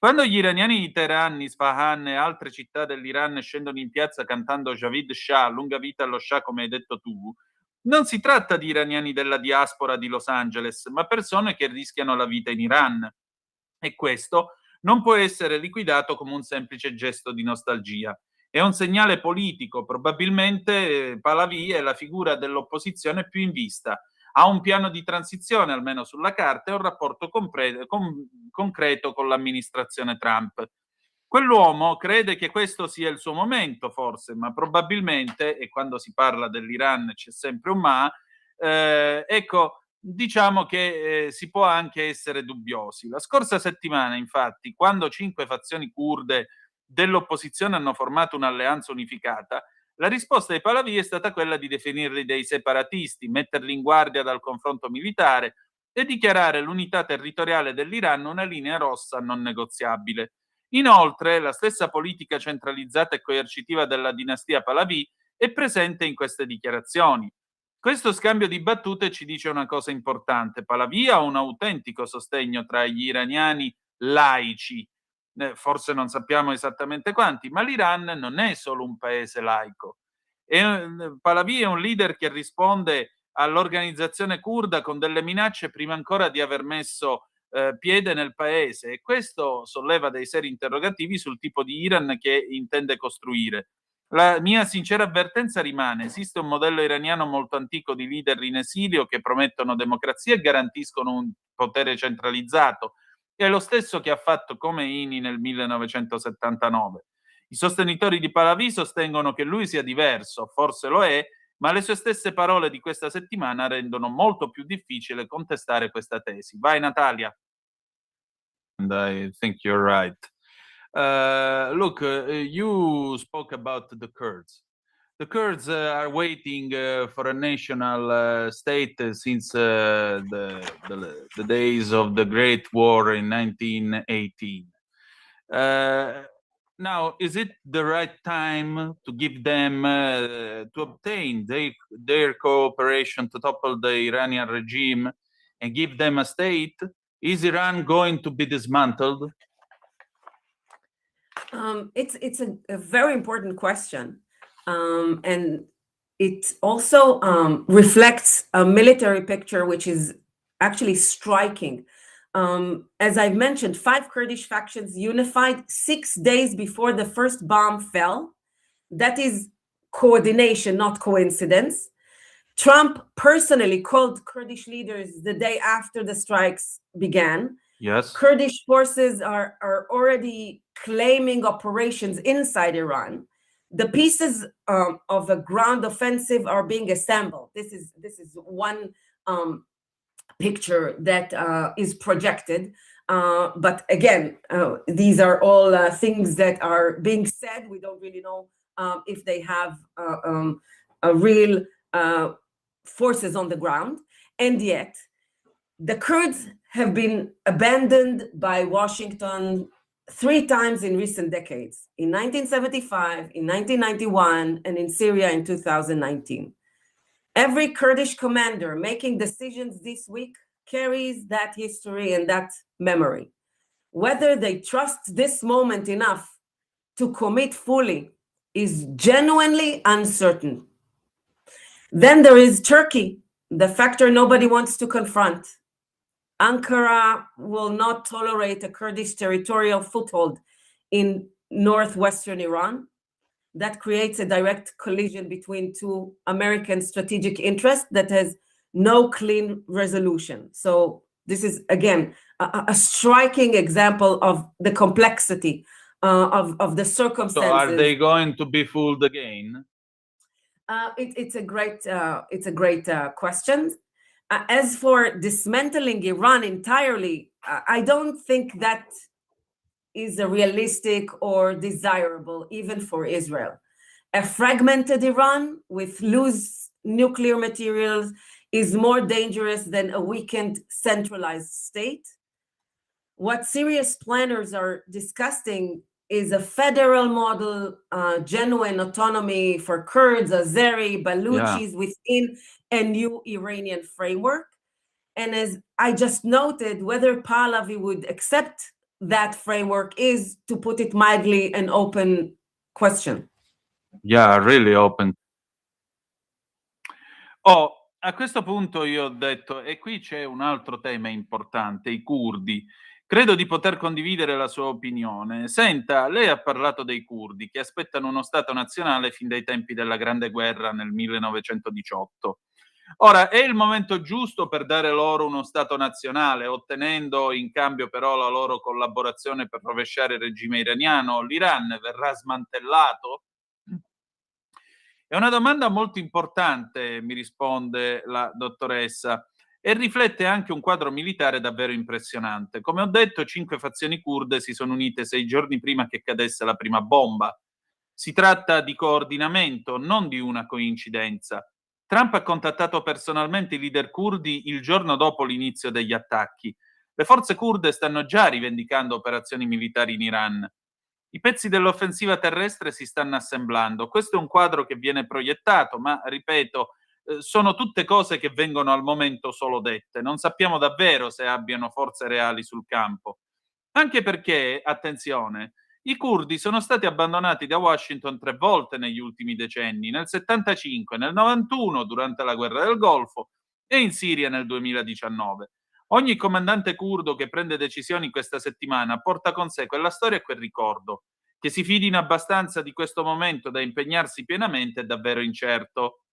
Quando gli iraniani di Teheran, Isfahan e altre città dell'Iran scendono in piazza cantando Javid Shah, lunga vita allo Shah come hai detto tu, non si tratta di iraniani della diaspora di Los Angeles, ma persone che rischiano la vita in Iran. E questo non può essere liquidato come un semplice gesto di nostalgia. È un segnale politico, probabilmente Pahlavi è la figura dell'opposizione più in vista. Ha un piano di transizione, almeno sulla carta, e un rapporto concreto con l'amministrazione Trump. Quell'uomo crede che questo sia il suo momento, forse, ma probabilmente, e quando si parla dell'Iran c'è sempre un ma, ecco, diciamo che si può anche essere dubbiosi. La scorsa settimana, infatti, quando 5 fazioni kurde dell'opposizione hanno formato un'alleanza unificata, la risposta di Pahlavi è stata quella di definirli dei separatisti, metterli in guardia dal confronto militare e dichiarare l'unità territoriale dell'Iran una linea rossa non negoziabile. Inoltre, la stessa politica centralizzata e coercitiva della dinastia Pahlavi è presente in queste dichiarazioni. Questo scambio di battute ci dice una cosa importante. Pahlavi ha un autentico sostegno tra gli iraniani laici, forse non sappiamo esattamente quanti, ma l'Iran non è solo un paese laico. Pahlavi è un leader che risponde all'organizzazione curda con delle minacce prima ancora di aver messo piede nel paese, e questo solleva dei seri interrogativi sul tipo di Iran che intende costruire. La mia sincera avvertenza rimane: esiste un modello iraniano molto antico di leader in esilio che promettono democrazia e garantiscono un potere centralizzato. È lo stesso che ha fatto Khomeini nel 1979. I sostenitori di Pahlavi sostengono che lui sia diverso, forse lo è, ma le sue stesse parole di questa settimana rendono molto più difficile contestare questa tesi. Vai Natalia. And I think you're right. Look, you spoke about the Kurds. The Kurds are waiting for a national state since the days of the Great War in 1918. Now, is it the right time to give them, to obtain their cooperation to topple the Iranian regime and give them a state? Is Iran going to be dismantled? It's a very important question. And it also reflects a military picture which is actually striking. As I've mentioned, 5 Kurdish factions unified 6 days before the first bomb fell. That is coordination, not coincidence. Trump personally called Kurdish leaders the day after the strikes began. Yes. Kurdish forces are already claiming operations inside Iran. The pieces of a ground offensive are being assembled. This is one picture that is projected. But again, these are all things that are being said. We don't really know if they have a real forces on the ground. And yet, the Kurds have been abandoned by Washington 3 times in recent decades, in 1975, in 1991, and in Syria in 2019. Every Kurdish commander making decisions this week carries that history and that memory. Whether they trust this moment enough to commit fully is genuinely uncertain. Then there is Turkey, the factor nobody wants to confront. Ankara will not tolerate a Kurdish territorial foothold in northwestern Iran. That creates a direct collision between 2 American strategic interests that has no clean resolution. So this is, again, a striking example of the complexity of the circumstances. So are they going to be fooled again? It's a great question. As for dismantling Iran entirely, I don't think that is a realistic or desirable, even for Israel. A fragmented Iran with loose nuclear materials is more dangerous than a weakened centralized state. What serious planners are discussing is a federal model, genuine autonomy for Kurds, Azeri, Baluchis within a new Iranian framework. And as I just noted, whether Pahlavi would accept that framework is, to put it mildly, an open question. Yeah, really open. Oh, a questo punto io ho detto, e qui c'è un altro tema importante, i curdi. Credo di poter condividere la sua opinione. Senta, lei ha parlato dei curdi che aspettano uno Stato nazionale fin dai tempi della Grande Guerra nel 1918. Ora, è il momento giusto per dare loro uno Stato nazionale, ottenendo in cambio però la loro collaborazione per rovesciare il regime iraniano? L'Iran verrà smantellato? È una domanda molto importante, mi risponde la dottoressa, e riflette anche un quadro militare davvero impressionante. Come ho detto, 5 fazioni kurde si sono unite 6 giorni prima che cadesse la prima bomba. Si tratta di coordinamento, non di una coincidenza. Trump ha contattato personalmente i leader curdi il giorno dopo l'inizio degli attacchi. Le forze kurde stanno già rivendicando operazioni militari in Iran. I pezzi dell'offensiva terrestre si stanno assemblando. Questo è un quadro che viene proiettato, ma, ripeto, sono tutte cose che vengono al momento solo dette. Non sappiamo davvero se abbiano forze reali sul campo. Anche perché, attenzione, i curdi sono stati abbandonati da Washington 3 volte negli ultimi decenni, nel 75, nel 91, durante la guerra del Golfo, e in Siria nel 2019. Ogni comandante curdo che prende decisioni questa settimana porta con sé quella storia e quel ricordo. Che si fidino abbastanza di questo momento da impegnarsi pienamente è davvero incerto.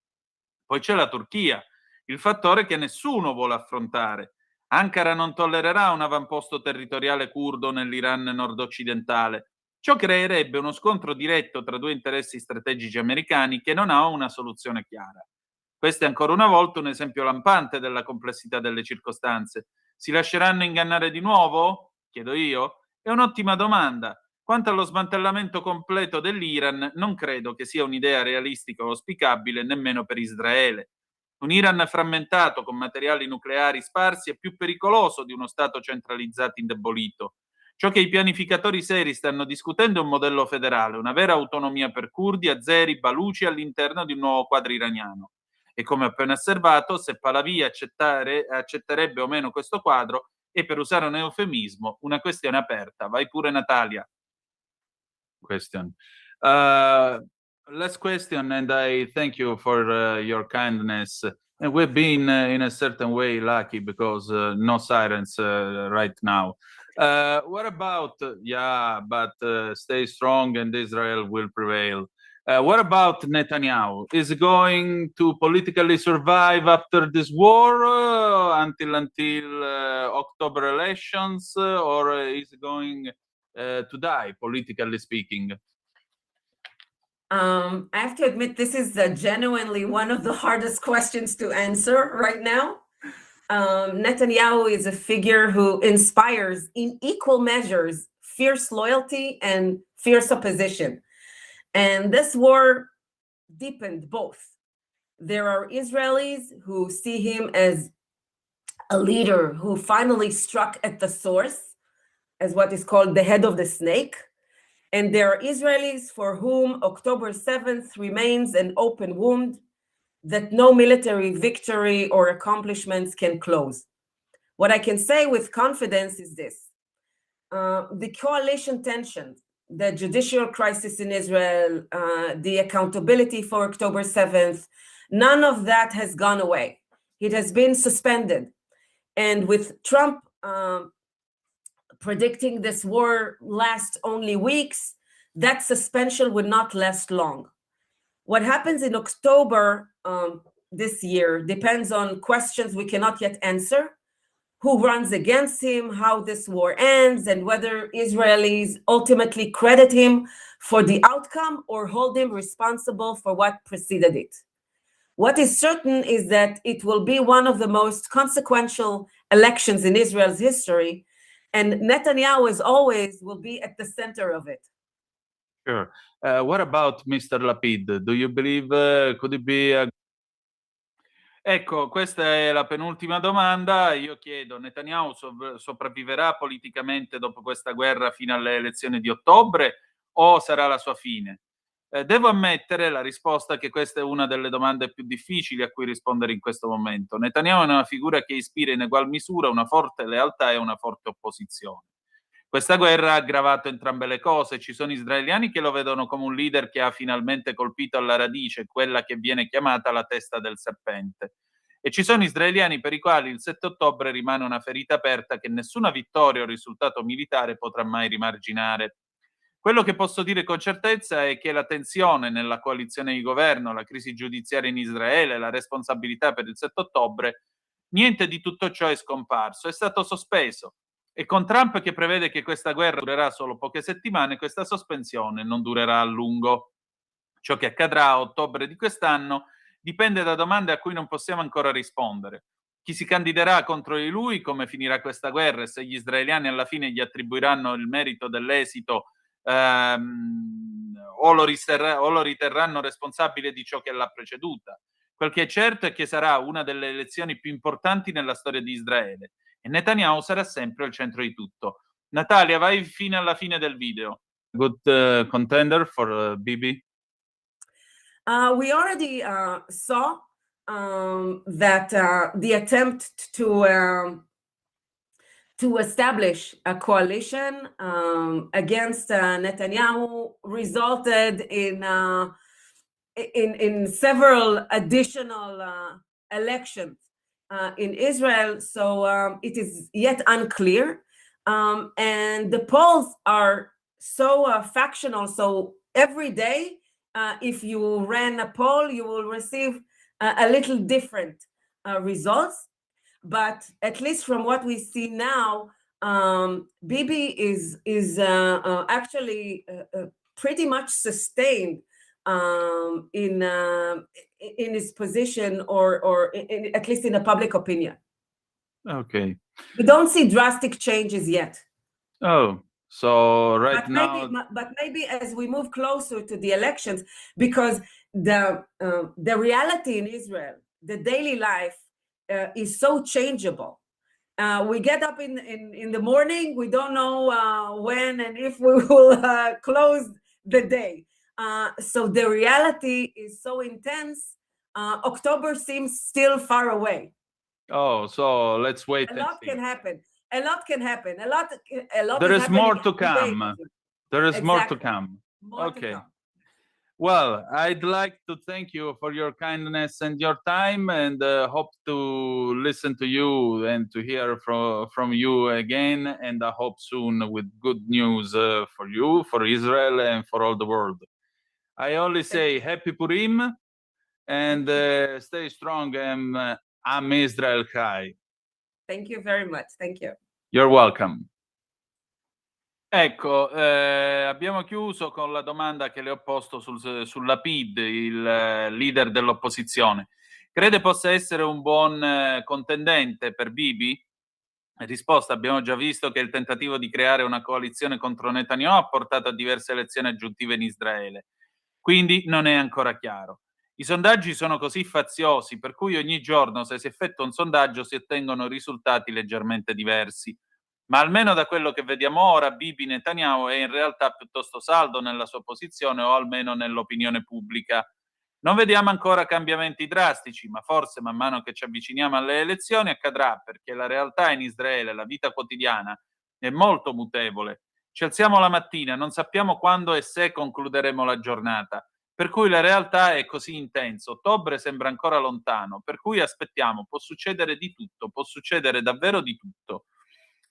Poi c'è la Turchia, il fattore che nessuno vuole affrontare. Ankara non tollererà un avamposto territoriale curdo nell'Iran nord-occidentale. Ciò creerebbe uno scontro diretto tra 2 interessi strategici americani che non ha una soluzione chiara. Questo è ancora una volta un esempio lampante della complessità delle circostanze. Si lasceranno ingannare di nuovo? Chiedo io. È un'ottima domanda. Quanto allo smantellamento completo dell'Iran, non credo che sia un'idea realistica o auspicabile nemmeno per Israele. Un Iran frammentato con materiali nucleari sparsi è più pericoloso di uno Stato centralizzato indebolito. Ciò che i pianificatori seri stanno discutendo è un modello federale, una vera autonomia per curdi, azeri, baluci all'interno di un nuovo quadro iraniano. E come ho appena osservato, se Pahlavi accetterebbe o meno questo quadro è, per usare un eufemismo, una questione aperta. Vai pure, Natalia. Question. Last question, and I thank you for your kindness. And we've been, in a certain way, lucky because no sirens right now. What about, stay strong and Israel will prevail. What about Netanyahu? Is he going to politically survive after this war until October elections, or is he going to die, politically speaking? I have to admit, this is genuinely one of the hardest questions to answer right now. Netanyahu is a figure who inspires in equal measures fierce loyalty and fierce opposition. And this war deepened both. There are Israelis who see him as a leader who finally struck at the source, as what is called the head of the snake. And there are Israelis for whom October 7th remains an open wound that no military victory or accomplishments can close. What I can say with confidence is this. The coalition tensions, the judicial crisis in Israel, the accountability for October 7th, none of that has gone away. It has been suspended. And with Trump predicting this war last only weeks, that suspension would not last long. What happens in October this year depends on questions we cannot yet answer. Who runs against him, how this war ends, and whether Israelis ultimately credit him for the outcome or hold him responsible for what preceded it. What is certain is that it will be one of the most consequential elections in Israel's history, and Netanyahu, as always, will be at the center of it. Sure. What about Mr. Lapid? Do you believe could it be a... Ecco, questa è la penultima domanda. Io chiedo, Netanyahu sopravviverà politicamente dopo questa guerra fino alle elezioni di ottobre o sarà la sua fine? Devo ammettere la risposta che questa è una delle domande più difficili a cui rispondere in questo momento. Netanyahu è una figura che ispira in egual misura una forte lealtà e una forte opposizione. Questa guerra ha aggravato entrambe le cose. Ci sono israeliani che lo vedono come un leader che ha finalmente colpito alla radice quella che viene chiamata la testa del serpente. E ci sono israeliani per i quali il 7 ottobre rimane una ferita aperta che nessuna vittoria o risultato militare potrà mai rimarginare. Quello che posso dire con certezza è che la tensione nella coalizione di governo, la crisi giudiziaria in Israele, la responsabilità per il 7 ottobre, niente di tutto ciò è scomparso, è stato sospeso. E con Trump che prevede che questa guerra durerà solo poche settimane, questa sospensione non durerà a lungo. Ciò che accadrà a ottobre di quest'anno dipende da domande a cui non possiamo ancora rispondere. Chi si candiderà contro di lui, come finirà questa guerra e se gli israeliani alla fine gli attribuiranno il merito dell'esito o lo riterranno responsabile di ciò che l'ha preceduta. Quel che è certo è che sarà una delle elezioni più importanti nella storia di Israele. E Netanyahu sarà sempre al centro di tutto. Natalia, vai fino alla fine del video. Good contender for Bibi? We already saw that the attempt to establish a coalition against Netanyahu resulted in several additional elections in Israel, so it is yet unclear. And the polls are so factional, so every day, if you ran a poll, you will receive a little different results. But at least from what we see now, Bibi is actually pretty much sustained in his position, or at least in the public opinion. Okay. We don't see drastic changes yet. Oh, so but maybe as we move closer to the elections, because the reality in Israel, the daily life is so changeable. We get up in the morning, we don't know when and if we will close the day. So the reality is so intense. October seems still far away. Oh, so let's wait. A lot can happen. A lot can happen. A lot. There is more to come. There is more to come. Okay. Well, I'd like to thank you for your kindness and your time, and hope to listen to you and to hear from you again. And I hope soon with good news for you, for Israel, and for all the world. I only say Happy Purim and stay strong, and Am Israel Chai. Thank you very much. Thank you. You're welcome. Ecco, abbiamo chiuso con la domanda che le ho posto sul Lapid, il leader dell'opposizione. Crede possa essere un buon contendente per Bibi? Risposta: abbiamo già visto che il tentativo di creare una coalizione contro Netanyahu ha portato a diverse elezioni aggiuntive in Israele, quindi non è ancora chiaro. I sondaggi sono così faziosi per cui ogni giorno, se si effettua un sondaggio, si ottengono risultati leggermente diversi. Ma almeno da quello che vediamo ora, Bibi Netanyahu è in realtà piuttosto saldo nella sua posizione, o almeno nell'opinione pubblica. Non vediamo ancora cambiamenti drastici, ma forse man mano che ci avviciniamo alle elezioni accadrà, perché la realtà in Israele, la vita quotidiana, è molto mutevole. Ci alziamo la mattina, non sappiamo quando e se concluderemo la giornata, per cui la realtà è così intensa. Ottobre sembra ancora lontano, per cui aspettiamo, può succedere di tutto, può succedere davvero di tutto.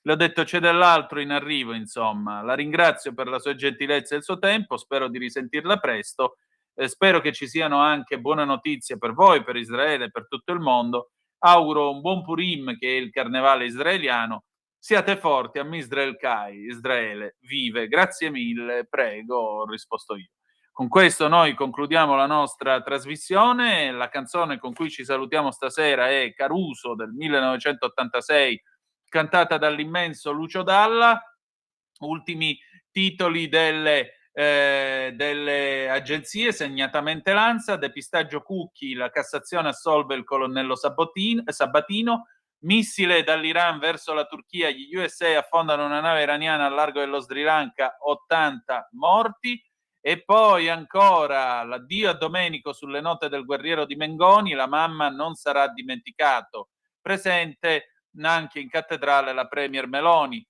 Le ho detto c'è dell'altro in arrivo, insomma. La ringrazio per la sua gentilezza e il suo tempo, spero di risentirla presto. Spero che ci siano anche buone notizie per voi, per Israele, per tutto il mondo. Auguro un buon Purim, che è il carnevale israeliano. Siate forti, Am Israel Kai, Israele vive. Grazie mille, prego, ho risposto io. Con questo noi concludiamo la nostra trasmissione. La canzone con cui ci salutiamo stasera è Caruso del 1986, cantata dall'immenso Lucio Dalla. Ultimi titoli delle agenzie, segnatamente l'ANSA: depistaggio Cucchi, la Cassazione assolve il colonnello Sabatino, missile dall'Iran verso la Turchia, gli USA affondano una nave iraniana al largo dello Sri Lanka, 80 morti. E poi ancora l'addio a Domenico sulle note del guerriero di Mengoni, la mamma non sarà dimenticato, presente anche in cattedrale la premier Meloni.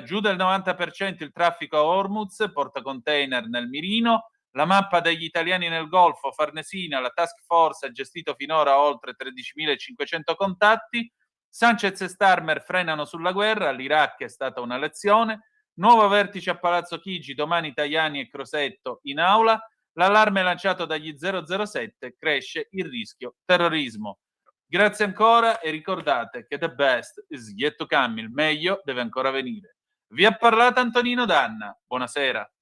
Giù del 90% il traffico a Hormuz, portacontainer nel mirino. La mappa degli italiani nel Golfo, Farnesina, la task force ha gestito finora oltre 13.500 contatti. Sanchez e Starmer frenano sulla guerra, l'Iraq è stata una lezione. Nuovo vertice a Palazzo Chigi, domani Tajani e Crosetto in aula. L'allarme lanciato dagli 007, cresce il rischio terrorismo. Grazie ancora e ricordate che the best is yet to come, il meglio deve ancora venire. Vi ha parlato Antonino Danna, buonasera.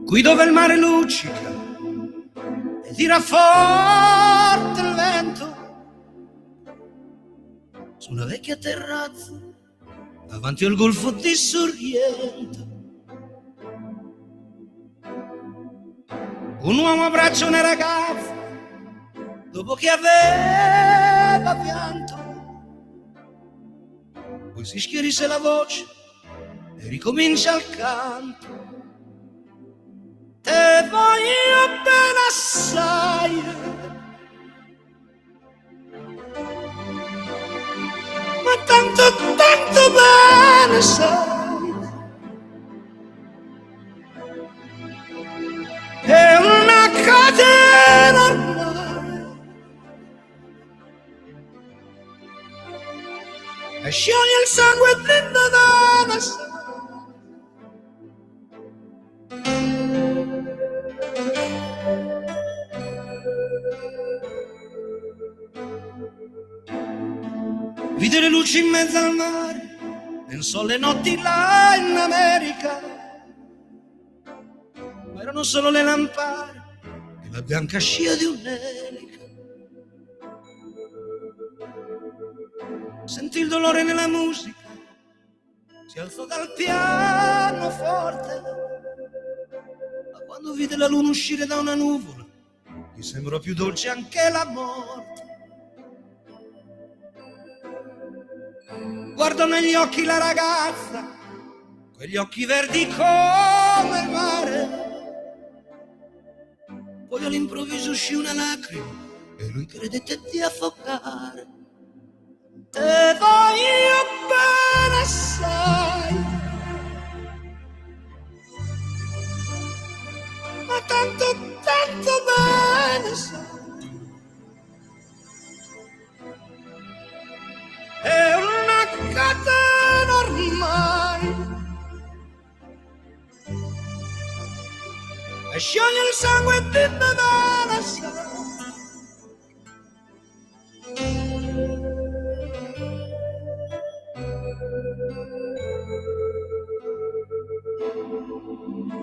Qui dove il mare luccica e tira forte il vento, su una vecchia terrazza davanti al golfo di Sorrento, un uomo abbraccia una ragazza dopo che aveva pianto, poi si schierisce la voce e ricomincia il canto. Te voglio bene assai, ma tanto, tanto bene sai, è una catena ormai, e scioglie il sangue dentro da una sai. Vide le luci in mezzo al mare, pensò alle notti là in America, ma erano solo le lampade e la bianca scia di un'elica. Sentì il dolore nella musica, si alzò dal pianoforte, ma quando vide la luna uscire da una nuvola, gli sembrò più dolce anche la morte. Guardò negli occhi la ragazza, quegli occhi verdi come il mare, poi all'improvviso uscì una lacrima e lui credette di affogare. Te voglio bene assai, ma tanto, tanto bene sai, è una catena scioglie il sangue di Nevada.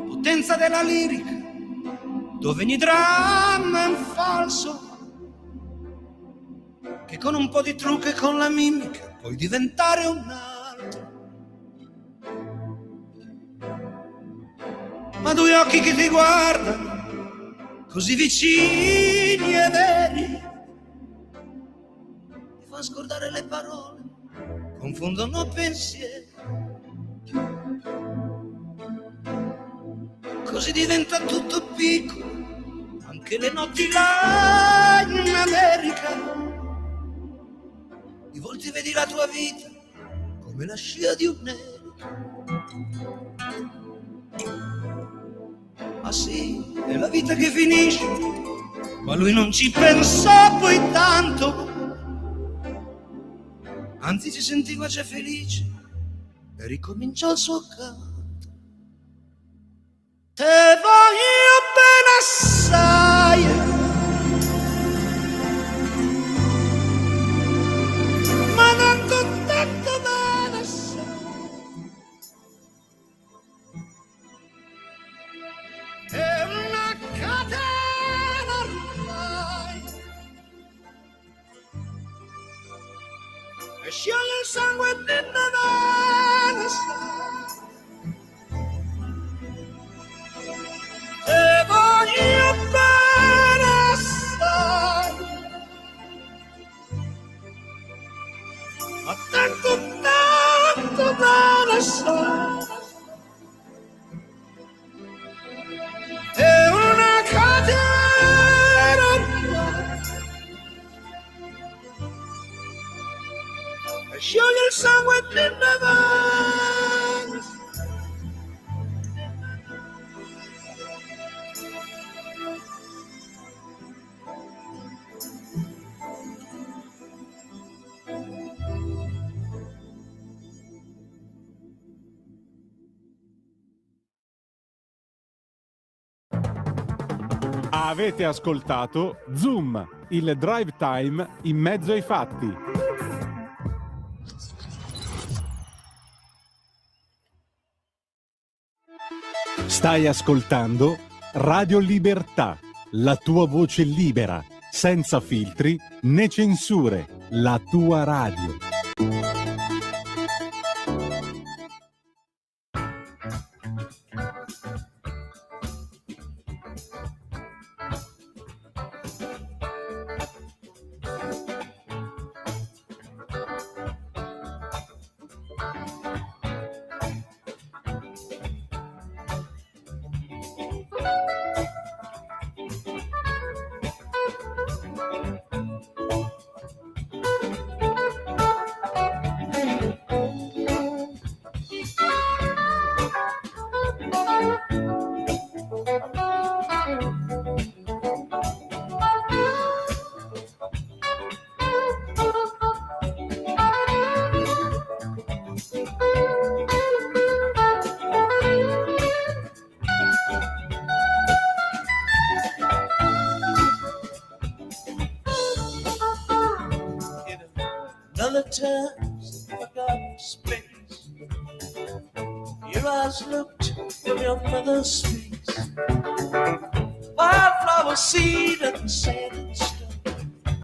Potenza della lirica, dove ogni dramma è un falso, che con un po' di trucco e con la mimica puoi diventare un altro. Ma due occhi che ti guardano, così vicini e veri, ti fanno scordare le parole, confondono pensieri. Così diventa tutto piccolo, anche le notti là in America. Di volti vedi la tua vita come la scia di un nero. Ma sì, è la vita che finisce, ma lui non ci pensò poi tanto. Anzi si sentiva già felice e ricominciò il suo canto. Te voglio bene assai, ma tanto bene assai. È una catena ormai, e scioglie il sangue di Nevada, sai. Te voglio bene assai, ma tanto bene assai. È una catena ormai, e scioglie il sangue di Nevada. Avete ascoltato Zoom, il drive time in mezzo ai fatti. Stai ascoltando Radio Libertà, la tua voce libera, senza filtri né censure, la tua radio. Other times I got space. Your eyes looked from your mother's face. Wildflower seed and sand and stone.